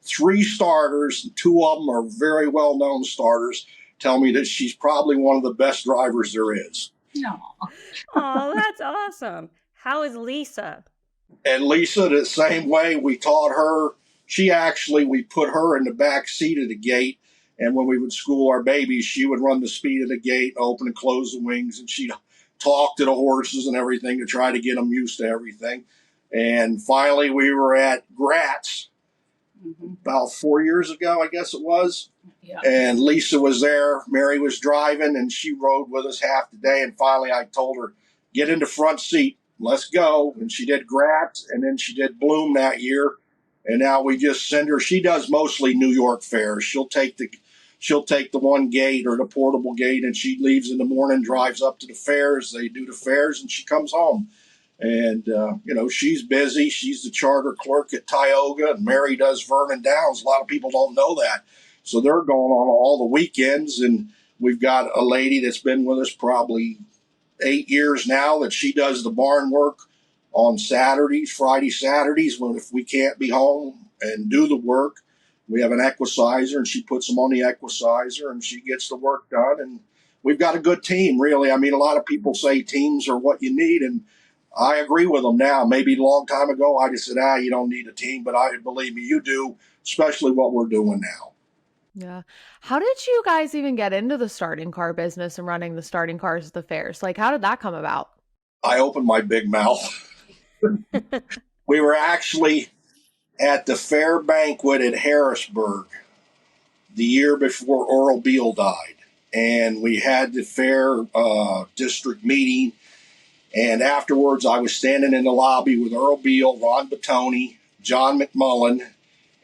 3 starters, 2 of them are very well known starters, tell me that she's probably one of the best drivers there is. No. Oh, that's awesome. How is Lisa? And Lisa, the same way, we taught her. We put her in the back seat of the gate. And when we would school our babies, she would run the speed of the gate, open and close the wings, and she'd talk to the horses and everything to try to get them used to everything. And finally, we were at Gratz about 4 years ago, I guess it was. Yeah. And Lisa was there. Mary was driving, and she rode with us half the day. And finally, I told her, get in the front seat. Let's go. And she did Gratz, and then she did Bloom that year. And now we just send her. She does mostly New York fairs. She'll take the one gate or the portable gate, and she leaves in the morning, drives up to the fairs. They do the fairs, and she comes home. And, she's busy. She's the charter clerk at Tioga, and Mary does Vernon Downs. A lot of people don't know that. So they're going on all the weekends, and we've got a lady that's been with us probably 8 years now that she does the barn work on Saturdays, Friday, Saturdays, when if we can't be home and do the work. We have an equisizer, and she puts them on the equisizer, and she gets the work done. And we've got a good team, really. I mean, a lot of people say teams are what you need, and I agree with them now. Maybe a long time ago, I just said, you don't need a team, but believe me, you do, especially what we're doing now. Yeah. How did you guys even get into the starting car business and running the starting cars at the fairs? Like, how did that come about? I opened my big mouth. We were actually at the fair banquet at Harrisburg the year before Earl Beale died. And we had the fair district meeting. And afterwards, I was standing in the lobby with Earl Beale, Ron Batoni, John McMullen,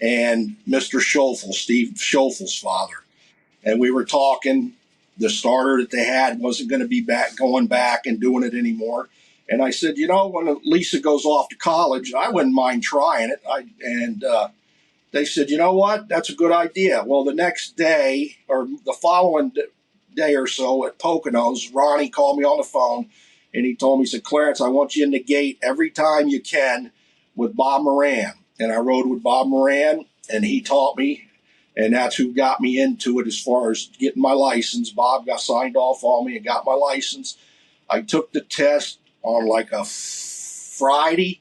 and Mr. Schoeffel, Steve Schoeffel's father. And we were talking. The starter that they had wasn't going to be going back and doing it anymore. And I said, when Lisa goes off to college, I wouldn't mind trying it. They said, you know what? That's a good idea. Well, the next day or the following day or so at Poconos, Ronnie called me on the phone, and he told me, he said, Clarence, I want you in the gate every time you can with Bob Moran. And I rode with Bob Moran, and he taught me, and that's who got me into it as far as getting my license. Bob got signed off on me and got my license. I took the test on like a Friday,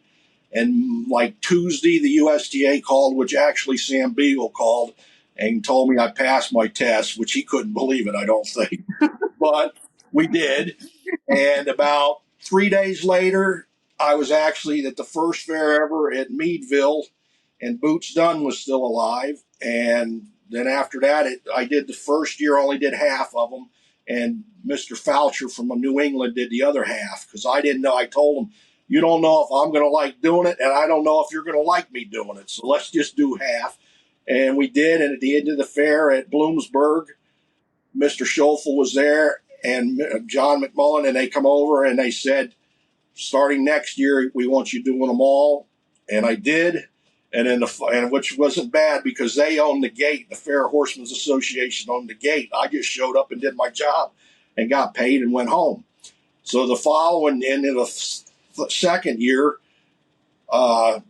and like Tuesday, the USTA called, which actually Sam Beagle called, and told me I passed my test, which he couldn't believe it, I don't think. But we did. And about 3 days later, I was actually at the first fair ever at Meadville, and Boots Dunn was still alive. And then after that, I did the first year, only did half of them. And Mr. Foucher from New England did the other half, because I didn't know. I told him, you don't know if I'm going to like doing it, and I don't know if you're going to like me doing it. So let's just do half. And we did. And at the end of the fair at Bloomsburg, Mr. Schoeffel was there and John McMullen, and they come over and they said, starting next year, we want you doing them all. And I did. And then which wasn't bad because they owned the gate. The Fair Horsemen's Association owned the gate. I just showed up and did my job and got paid and went home. So the following, in the second year,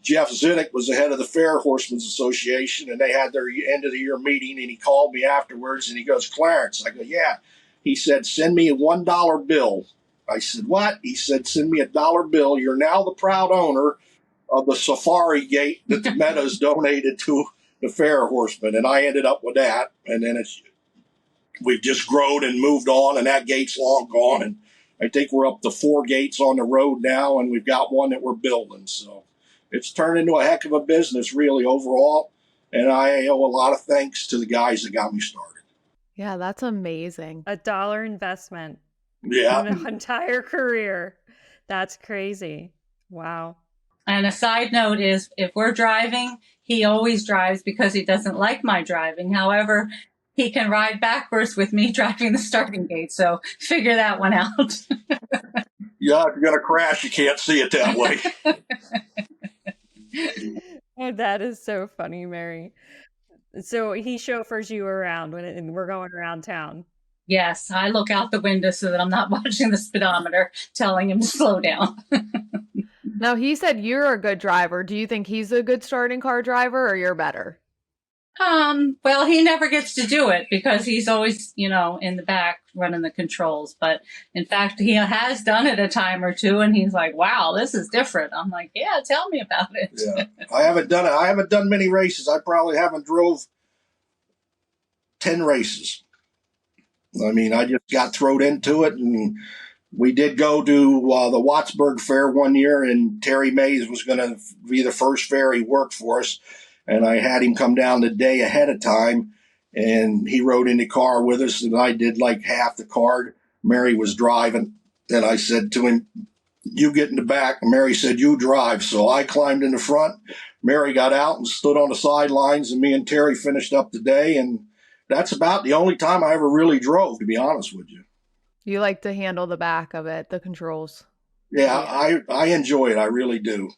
Jeff Zinnick was the head of the Fair Horsemen's Association, and they had their end of the year meeting, and he called me afterwards and he goes, Clarence. I go, yeah. He said, send me a $1 bill. I said, what? He said, send me a $1 bill. You're now the proud owner of the safari gate that the Meadows donated to the Fair Horsemen. And I ended up with that. And then we've just grown and moved on, and that gate's long gone. And I think we're up to 4 gates on the road now, and we've got one that we're building. So it's turned into a heck of a business, really, overall. And I owe a lot of thanks to the guys that got me started. Yeah, that's amazing. $1 investment. Yeah. an entire career. That's crazy. Wow. And a side note is if we're driving, he always drives because he doesn't like my driving. However, he can ride backwards with me driving the starting gate. So figure that one out. Yeah, if you're going to crash, you can't see it that way. Oh, that is so funny, Mary. So he chauffeurs you around when we're going around town. Yes, I look out the window so that I'm not watching the speedometer telling him to slow down. Now, he said you're a good driver. Do you think he's a good starting car driver or you're better? Well, he never gets to do it because he's always, in the back running the controls. But in fact, he has done it a time or two and he's like, wow, this is different. I'm like, yeah, tell me about it. Yeah. I haven't done it. I haven't done many races. I probably haven't drove 10 races. I mean, I just got thrown into it, and we did go to the Wattsburg Fair one year, and Terry Mays was going to be the first fair. He worked for us, and I had him come down the day ahead of time, and he rode in the car with us, and I did like half the card. Mary was driving, and I said to him, you get in the back. And Mary said, you drive. So I climbed in the front. Mary got out and stood on the sidelines, and me and Terry finished up the day, and that's about the only time I ever really drove, to be honest with you. You like to handle the back of it, the controls. Yeah. I enjoy it. I really do.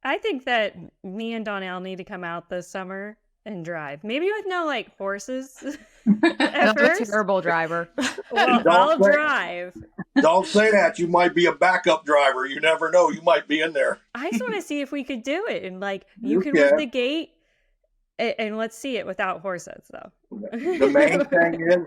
I think that me and Donnell need to come out this summer and drive. Maybe with no horses at No, first. a terrible driver. Well, I'll drive. Don't say that. You might be a backup driver. You never know. You might be in there. I just want to see if we could do it. And you can work the gate, and let's see it without horses, though. The main thing is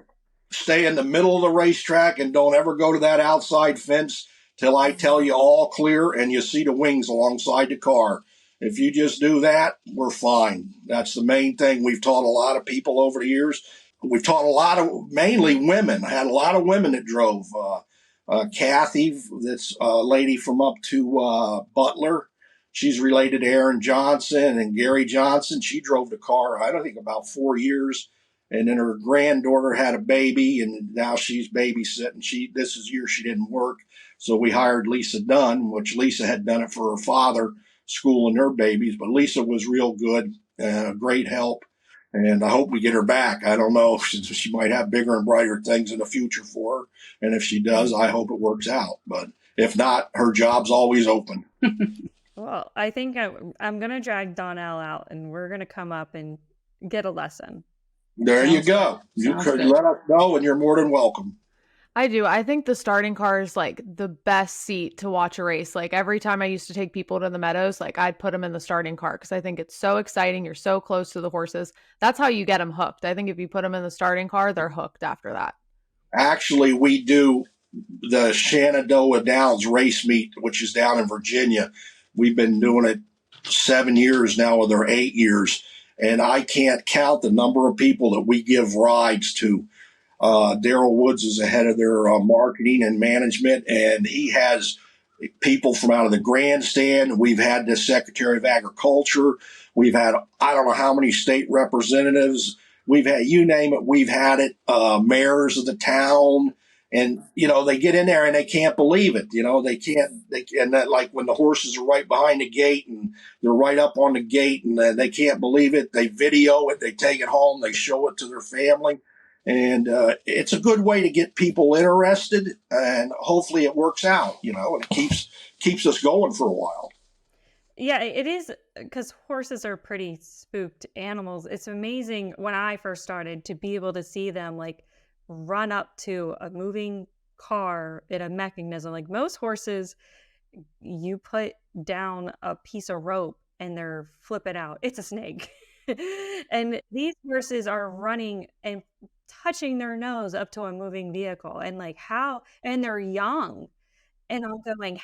stay in the middle of the racetrack and don't ever go to that outside fence till I tell you all clear and you see the wings alongside the car. If you just do that, we're fine. That's the main thing. We've taught a lot of people over the years. We've taught a lot of, mainly women. I had a lot of women that drove. Kathy, that's a lady from up to Butler. She's related to Aaron Johnson and Gary Johnson. She drove the car, I don't think, about 4 years. And then her granddaughter had a baby, and now she's babysitting. This is year she didn't work. So we hired Lisa Dunn, which Lisa had done it for her father, schooling her babies. But Lisa was real good, great help. And I hope we get her back. I don't know. She might have bigger and brighter things in the future for her. And if she does, I hope it works out. But if not, her job's always open. Well, I think I'm going to drag Donnell out, and we're going to come up and get a lesson. There you go. You could let us know, and you're more than welcome. I do. I think the starting car is the best seat to watch a race. Every time I used to take people to the meadows, I'd put them in the starting car because I think it's so exciting. You're so close to the horses. That's how you get them hooked. I think if you put them in the starting car, they're hooked after that. Actually, we do the Shenandoah Downs race meet, which is down in Virginia. We've been doing it 7 years now, or 8 years. And I can't count the number of people that we give rides to. Daryl Woods is the head of their marketing and management, and he has people from out of the grandstand. We've had the Secretary of Agriculture. We've had, I don't know how many state representatives. We've had, you name it, we've had it, mayors of the town. And, they get in there and they can't believe it. And that, when the horses are right behind the gate and they're right up on the gate and they can't believe it. They video it, they take it home, they show it to their family. And it's a good way to get people interested, and hopefully it works out, and it keeps us going for a while. Yeah, it is, because horses are pretty spooked animals. It's amazing when I first started to be able to see them run up to a moving car in a mechanism. Most horses, you put down a piece of rope and they're flipping out. It's a snake. And these horses are running and touching their nose up to a moving vehicle, and and they're young. And I'm going,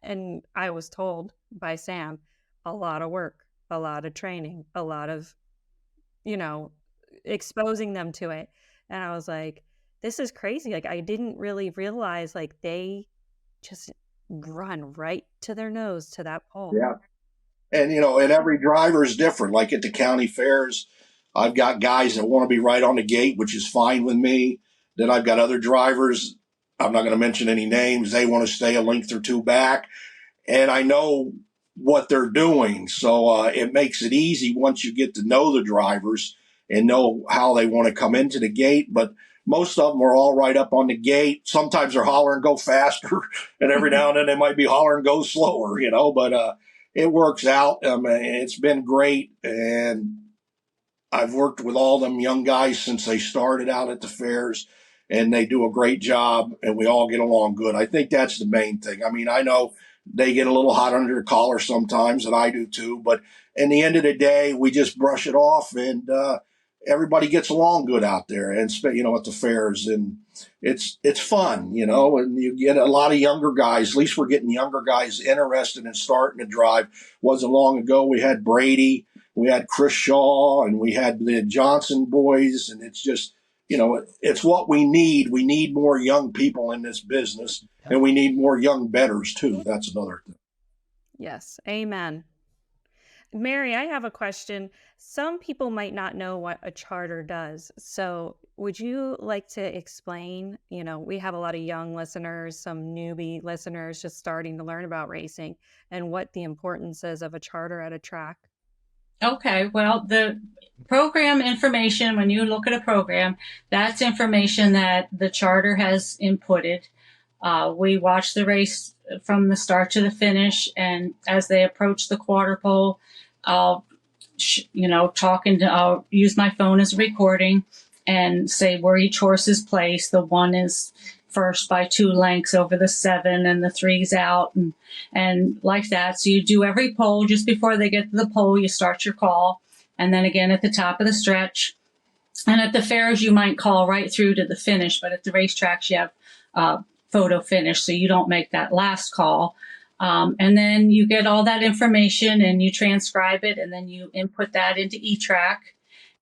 and I was told by Sam, a lot of work, a lot of training, a lot of, exposing them to it. And I was like, this is crazy. I didn't really realize they just run right to their nose to that pole. Yeah. And, and every driver is different. At the county fairs, I've got guys that want to be right on the gate, which is fine with me. Then I've got other drivers I'm not going to mention any names. They want to stay a length or two back. And I know what they're doing. So it makes it easy once you get to know the drivers and know how they want to come into the gate. But most of them are all right up on the gate. Sometimes they're hollering, go faster. And every now and then they might be hollering, go slower, but it works out. It's been great. And I've worked with all them young guys since they started out at the fairs, and they do a great job, and we all get along good. I think that's the main thing. I mean, I know they get a little hot under the collar sometimes, and I do too, but in the end of the day, we just brush it off, and everybody gets along good out there, and at the fairs, and it's fun, and you get a lot of younger guys. At least we're getting younger guys interested in starting to drive. Wasn't long ago we had Brady, we had Chris Shaw, and we had the Johnson boys, and it's just, it's what we need. We need more young people in this business, and we need more young bettors too. That's another thing. Yes, amen. Mary, I have a question. Some people might not know what a charter does. So would you like to explain? We have a lot of young listeners, some newbie listeners just starting to learn about racing, and what the importance is of a charter at a track. Okay, well, the program information, when you look at a program, that's information that the charter has inputted. We watch the race from the start to the finish, and as they approach the quarter pole, I'll use my phone as a recording and say where each horse is placed. The 1 is first by 2 lengths over the 7, and the 3's out, and like that. So you do every pole. Just before they get to the pole, you start your call, and then again at the top of the stretch. And at the fairs, you might call right through to the finish, but at the racetracks, you have photo finish, so you don't make that last call. And then you get all that information and you transcribe it, and then you input that into eTrack,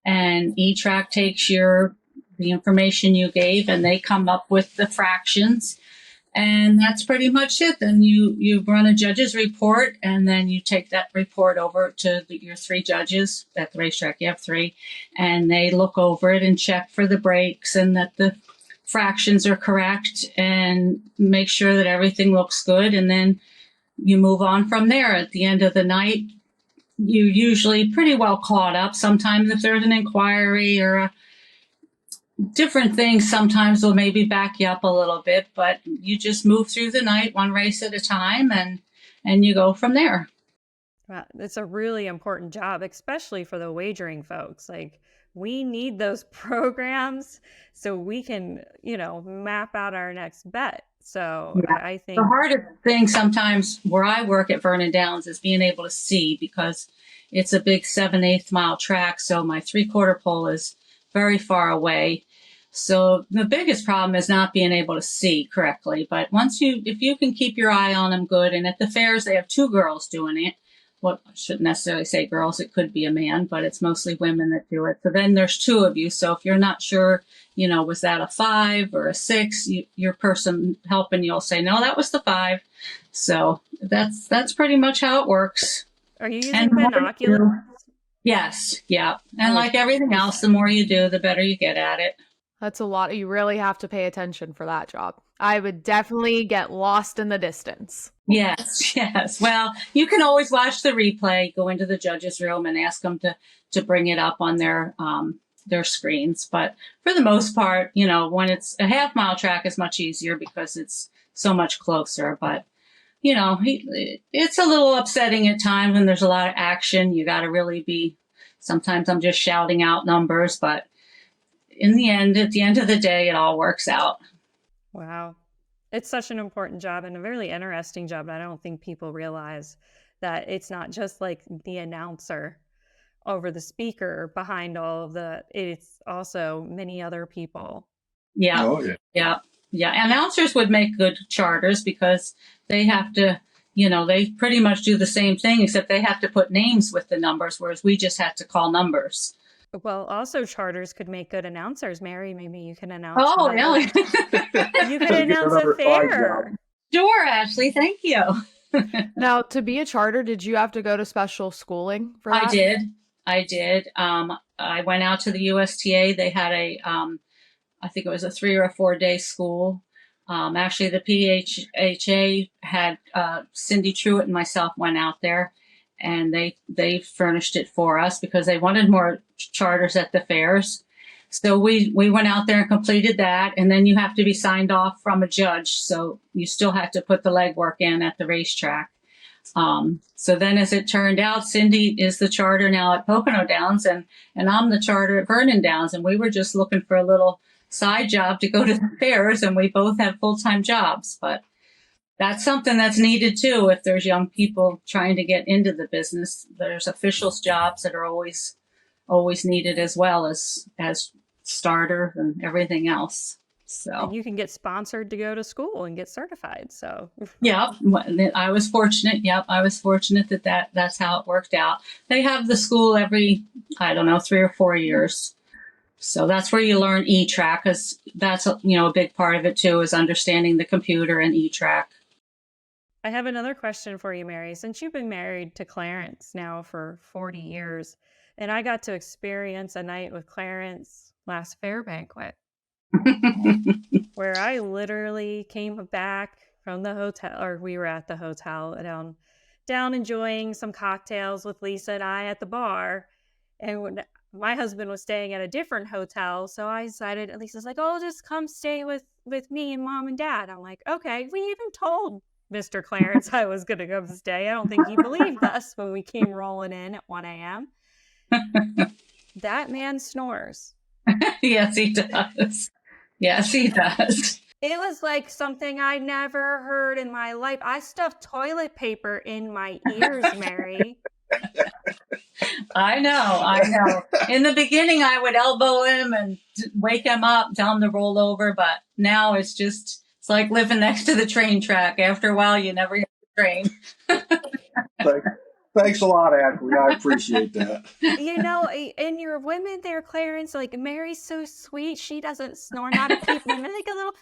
and eTrack takes the information you gave, and they come up with the fractions, and that's pretty much it. Then you run a judge's report, and then you take that report over to your 3 judges at the racetrack. You have 3, and they look over it and check for the breaks and that the fractions are correct and make sure that everything looks good, and then you move on from there. At the end of the night, you're usually pretty well caught up. Sometimes if there's an inquiry or a different things, sometimes will maybe back you up a little bit, but you just move through the night, one race at a time, and you go from there. Wow, it's a really important job, especially for the wagering folks. Like, we need those programs so we can, map out our next bet. So Yeah. I think The hardest thing sometimes where I work at Vernon Downs is being able to see, because it's a big 7/8 mile track. So my 3/4 pole is very far away. So the biggest problem is not being able to see correctly. But if you can keep your eye on them good, and at the fairs, they have 2 girls doing it. Well, I shouldn't necessarily say girls. It could be a man, but it's mostly women that do it. So then there's 2 of you. So if you're not sure, was that a 5 or a 6, your person helping you'll say, no, that was the 5. So that's pretty much how it works. Are you using binoculars? Yes. Yeah. And like everything else, the more you do, the better you get at it. That's a lot. You really have to pay attention for that job. I would definitely get lost in the distance. Yes, yes. Well, you can always watch the replay, go into the judge's room and ask them to bring it up on their screens. But for the most part, when it's a half-mile track is much easier because it's so much closer. But, it's a little upsetting at times when there's a lot of action. You got to really sometimes I'm just shouting out numbers, but at the end of the day, it all works out. Wow. It's such an important job and a really interesting job. And I don't think people realize that it's not just like the announcer over the speaker behind all of it's also many other people. Yeah. Oh, yeah. Yeah. Yeah. Announcers would make good charters because they have to, they pretty much do the same thing, except they have to put names with the numbers, whereas we just had to call numbers. Well, also charters could make good announcers. Mary, maybe you can announce. Oh, really? You could announce a fair. Sure, Ashley. Thank you. Now, to be a charter, did you have to go to special schooling for that? I did. I went out to the USTA. They had I think it was a 3 or 4 day school. Actually, the PHHA had Cindy Truitt and myself went out there, and they furnished it for us because they wanted more charters at the fairs. So we went out there and completed that, and then you have to be signed off from a judge. So you still have to put the legwork in at the racetrack. So then, as it turned out, Cindy is the charter now at Pocono Downs, and I'm the charter at Vernon Downs, and we were just looking for a little side job to go to the fairs, and we both have full-time jobs. But that's something that's needed too. If there's young people trying to get into the business, there's officials jobs that are always needed, as well as starters and everything else. So And you can get sponsored to go to school and get certified. So yeah, I was fortunate. Yep, I was fortunate that's how it worked out. They have the school every, I don't know, 3 or 4 years. So that's where you learn E-Track, because that's a big part of it too, is understanding the computer and E-Track. I have another question for you, Mary. Since you've been married to Clarence now for 40 years, and I got to experience a night with Clarence last fair banquet, where I literally came back from the hotel, or we were at the hotel down enjoying some cocktails with Lisa and I at the bar. And when my husband was staying at a different hotel, so I decided, Lisa's like, "Oh, just come stay with me and Mom and Dad." I'm like, "Okay." We even told Mr. Clarence I was going to come stay. I don't think he believed us when we came rolling in at 1 a.m. That man snores. Yes, he does. Yes, he does. It was like something I never heard in my life. I stuffed toilet paper in my ears, Mary. I know. In the beginning, I would elbow him and wake him up, tell him to roll over. But now it's like living next to the train track. After a while, you never get the train. Thanks a lot, Ashley. I appreciate that. And your women there, Clarence, like Mary's so sweet. She doesn't snore, not a peep. And like a little,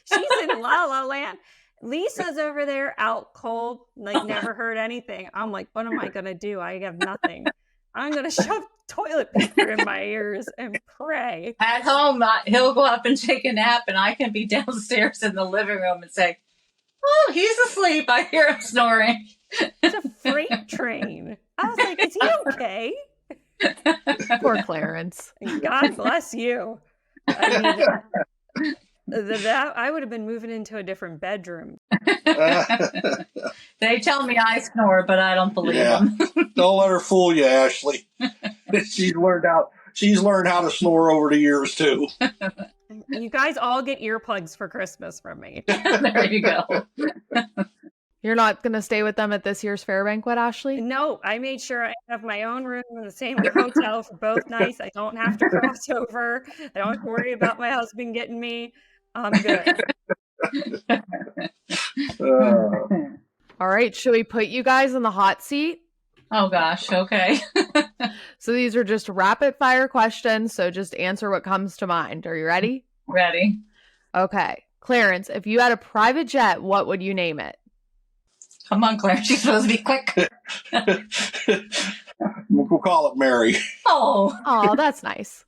she's in La La Land. Lisa's over there out cold, like never heard anything. I'm like, what am I going to do? I have nothing. I'm going to shove toilet paper in my ears and pray. At home, he'll go up and take a nap, and I can be downstairs in the living room and say, "Oh, he's asleep. I hear him snoring." It's a freight train. I was like, is he okay? Poor Clarence. God bless you. I mean, I would have been moving into a different bedroom. They tell me I snore, but I don't believe them. Don't let her fool you, Ashley. She's learned how to snore over the years too. You guys all get earplugs for Christmas from me. There you go. You're not going to stay with them at this year's fair banquet, Ashley? No, I made sure I have my own room in the same hotel for both nights. I don't have to cross over. I don't have to worry about my husband getting me. I'm good. All right. Should we put you guys in the hot seat? Oh, gosh. Okay. So these are just rapid fire questions. So just answer what comes to mind. Are you ready? Ready. Okay. Clarence, if you had a private jet, what would you name it? Come on, Clarence. You're supposed to be quick. We'll call it Mary. Oh, that's nice.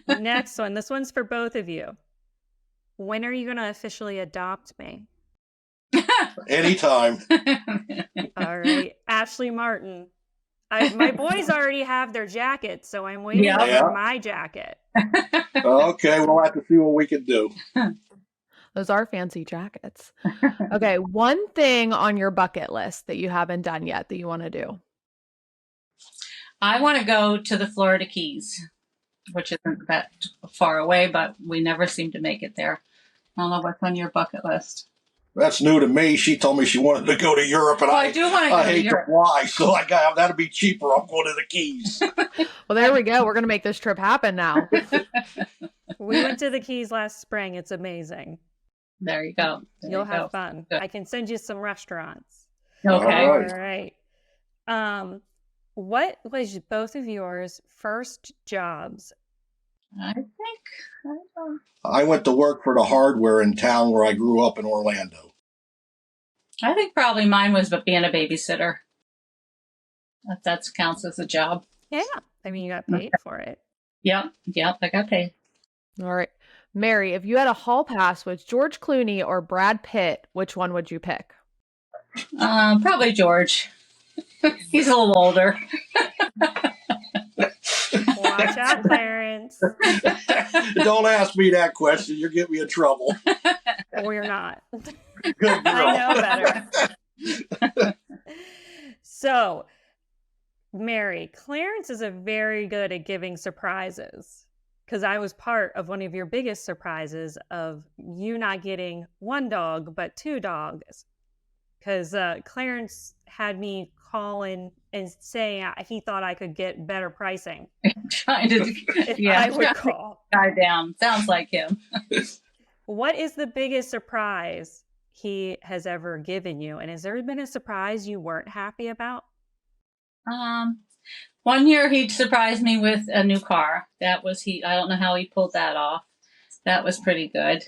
Next one. This one's for both of you. When are you going to officially adopt me? Anytime. All right. Ashley Martin. My boys already have their jackets, so I'm waiting for my jacket. Okay, we'll have to see what we can do. Those are fancy jackets. Okay, one thing on your bucket list that you haven't done yet that you want to do. I want to go to the Florida Keys, which isn't that far away, but we never seem to make it there. I don't know what's on your bucket list. That's new to me. She told me she wanted to go to Europe, and I do want to go to Europe. To fly, so that'll be cheaper. I'm going to the Keys. Well, there we go. We're going to make this trip happen now. We went to the Keys last spring. It's amazing. There you go. You'll have fun. Good. I can send you some restaurants. Okay. All right. What was both of yours first jobs? I went to work for the hardware in town where I grew up in Orlando. I think probably mine was being a babysitter. That counts as a job. Yeah. I mean, you got paid for it. Yep. I got paid. All right. Mary, if you had a hall pass with George Clooney or Brad Pitt, which one would you pick? Probably George. He's a little older. Watch out, Clarence. Don't ask me that question. You'll get me in trouble. Or you're not. Good girl. I know better. So, Mary, Clarence is very good at giving surprises, because I was part of one of your biggest surprises of you not getting one dog, but 2 dogs. Because Clarence had me call in and say he thought I could get better pricing Trying to, if I would call. guy down. Sounds like him. What is the biggest surprise he has ever given you? And has there been a surprise you weren't happy about? One year he surprised me with a new car. That was I don't know how he pulled that off. That was pretty good.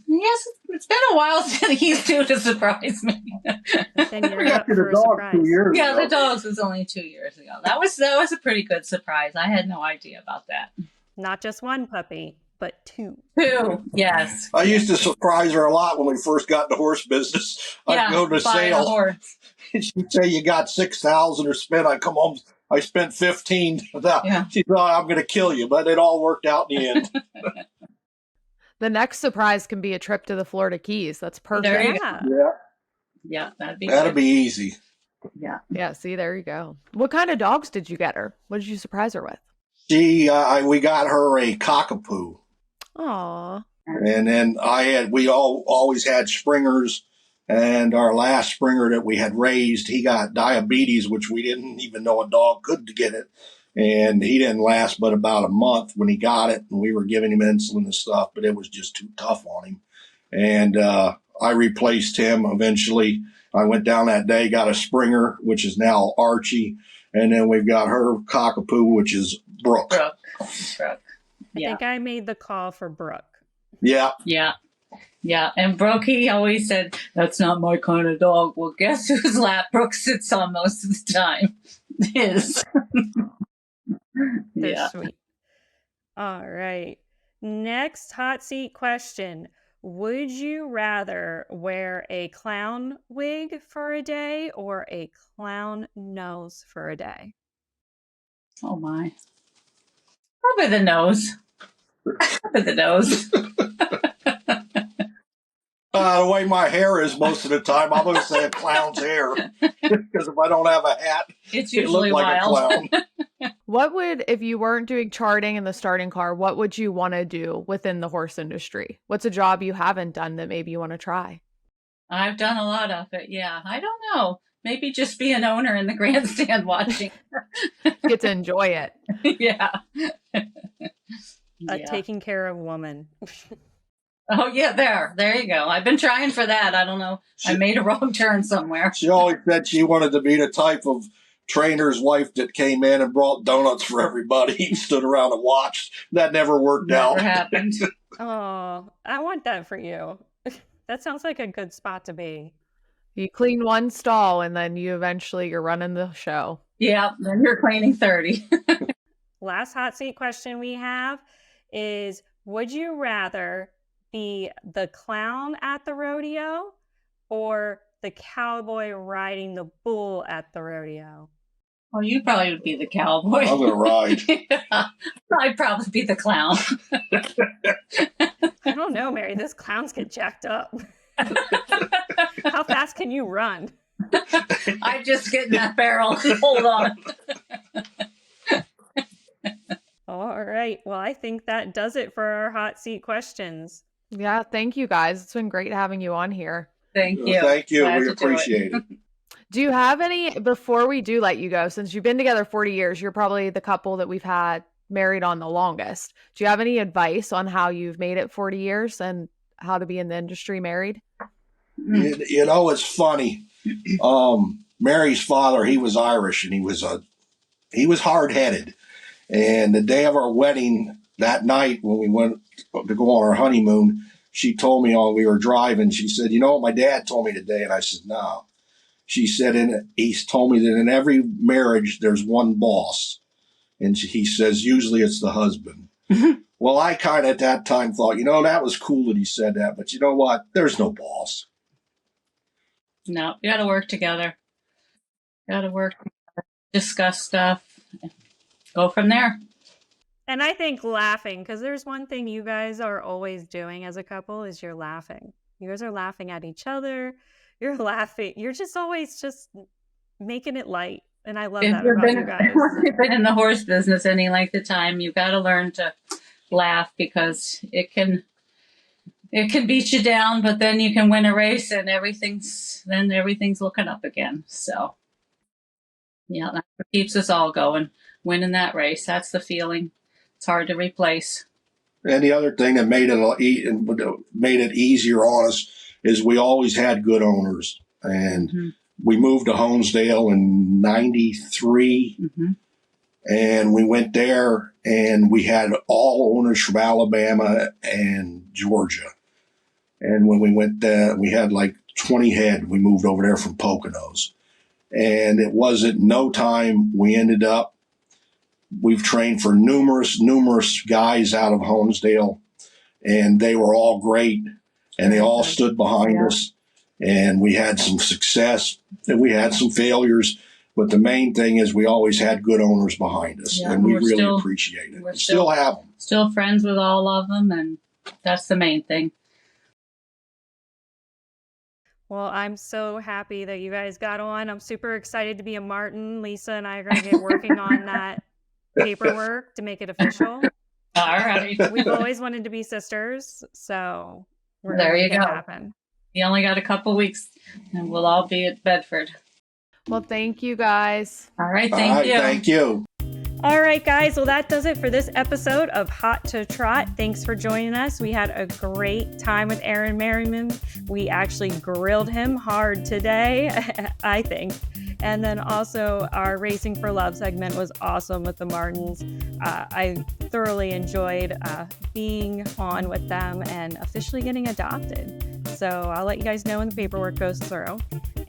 Yes, it's been a while since he's due to surprise me. Then you're up for a surprise. Yeah, the dogs was only 2 years ago. That was a pretty good surprise. I had no idea about that. Not just one puppy, but 2. 2, yes. I used to surprise her a lot when we first got in the horse business. I'd go to buy a sale. horse. She'd say you got 6,000 or spent. I come home, I spent 15. Yeah. She thought I'm going to kill you, but it all worked out in the end. The next surprise can be a trip to the Florida Keys. That's perfect. There you Yeah. Yeah, that'd be That'd good. be easy. Yeah. Yeah, see, there you go. What kind of dogs did you get her? What did you surprise her with? We got her a cockapoo. Aw. And then we always had springers, and our last springer that we had raised, he got diabetes, which we didn't even know a dog could get it. And he didn't last but about a month when he got it, and we were giving him insulin and stuff, but it was just too tough on him. And I replaced him eventually. I went down that day, got a springer, which is now Archie, and then we've got her cockapoo, which is Brooke. Brooke. I Yeah. think I made the call for Brooke. Yeah. Yeah. Yeah. And Brooke, he always said, that's not my kind of dog. Well, guess whose lap Brooke sits on most of the time? His. They're Yeah. sweet. All right. Next hot seat question. Would you rather wear a clown wig for a day or a clown nose for a day? Oh, my. Probably the nose. Probably the nose. The way my hair is most of the time, I'm going to say a clown's hair. Because if I don't have a hat, It's it looks usually like wild. a clown. What would, if you weren't doing charting in the starting car, what would you want to do within the horse industry? What's a job you haven't done that maybe you want to try? I've done a lot of it. Yeah. I don't know. Maybe just be an owner in the grandstand watching. Get to enjoy it. Yeah. A Yeah. taking care of woman. Oh, yeah, there you go. I've been trying for that. I don't know. I made a wrong turn somewhere. She always said she wanted to be the type of trainer's wife that came in and brought donuts for everybody and stood around and watched. That never worked out. Never happened. Oh, I want that for you. That sounds like a good spot to be. You clean one stall and then you're running the show. Yeah, then you're cleaning 30. Last hot seat question we have is, would you rather be the clown at the rodeo or the cowboy riding the bull at the rodeo? Well, you probably would be the cowboy. I'm going to ride. Yeah, I'd probably be the clown. I don't know, Mary. Those clowns get jacked up. How fast can you run? I just get in that barrel. Hold on. All right. Well, I think that does it for our hot seat questions. Yeah, thank you guys. It's been great having you on here. Thank you. Thank you. Glad We to do appreciate it. Do you have any, before we do let you go, since you've been together 40 years, you're probably the couple that we've had married on the longest. Do you have any advice on how you've made it 40 years and how to be in the industry married? You know, it's funny. Mary's father, he was Irish, and he was hard-headed. And the day of our wedding, that night when we went to go on our honeymoon, she told me we were driving, she said, you know what my dad told me today? And I said, no. She said, he's told me that in every marriage, there's one boss. And he says, usually it's the husband. Well, I kind of at that time thought, that was cool that he said that, but you know what? There's no boss. No, you got to work together. Got to work, discuss stuff, go from there. And I think laughing, because there's one thing you guys are always doing as a couple is you're laughing. You guys are laughing at each other. You're laughing. You're just always just making it light. And I love that about you guys. If you've been in the horse business any length of time, you've got to learn to laugh, because it can beat you down, but then you can win a race and everything's looking up again. So yeah, that's what keeps us all going. Winning that race, that's the feeling. It's hard to replace. And the other thing that made it easier on us is we always had good owners. And we moved to Honesdale in 93. And we went there and we had all owners from Alabama and Georgia. And when we went there, we had like 20 head. We moved over there from Poconos. And it wasn't no time we ended up. We've trained for numerous guys out of Honesdale, and they were all great, and they all stood behind us, and we had some success, and we had some failures, but the main thing is we always had good owners behind us, and we really appreciate it. We still have them. Still friends with all of them, and that's the main thing. Well, I'm so happy that you guys got on. I'm super excited to be a Martin. Lisa and I are going to get working on that paperwork to make it official. All right. We've always wanted to be sisters, so we're there you go. go. Happen. You only got a couple weeks, and we'll all be at Bedford. Well, thank you guys. All right, thank you. Thank you. All right, guys. Well, that does it for this episode of Hot to Trot. Thanks for joining us. We had a great time with Aaron Merriman. We actually grilled him hard today, I think. And then also our Racing for Love segment was awesome with the Martins. I thoroughly enjoyed being on with them and officially getting adopted. So I'll let you guys know when the paperwork goes through.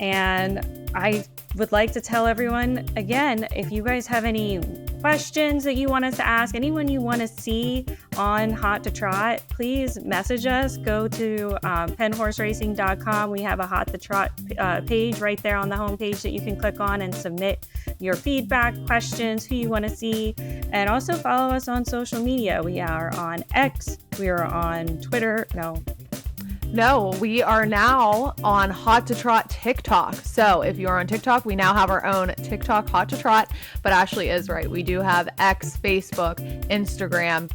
And I would like to tell everyone, again, if you guys have any questions that you want us to ask, anyone you want to see on Hot to Trot, please message us. Go to penhorseracing.com. We have a Hot to Trot page right there on the homepage that you can click on and submit your feedback, questions, who you want to see. And also follow us on social media. We are on X. We are on Twitter. No, we are now on Hot to Trot TikTok. So if you're on TikTok, we now have our own TikTok Hot to Trot. But Ashley is right. We do have X, Facebook, Instagram,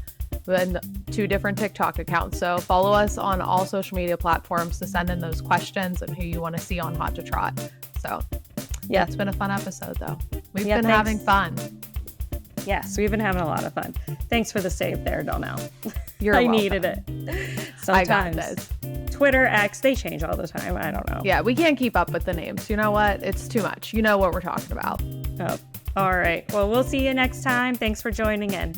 and 2 different TikTok accounts. So follow us on all social media platforms to send in those questions and who you want to see on Hot to Trot. So yeah, it's been a fun episode though. We've been having fun. Yes, we've been having a lot of fun. Thanks for the save there, Donnell. You're I welcome. needed it. Sometimes. I got this. Twitter, X, they change all the time. I don't know. Yeah, we can't keep up with the names. You know what? It's too much. You know what we're talking about. Oh, all right. Well, we'll see you next time. Thanks for joining in.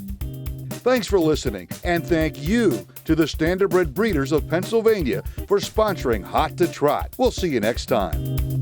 Thanks for listening, and thank you to the Standardbred Breeders of Pennsylvania for sponsoring Hot to Trot. We'll see you next time.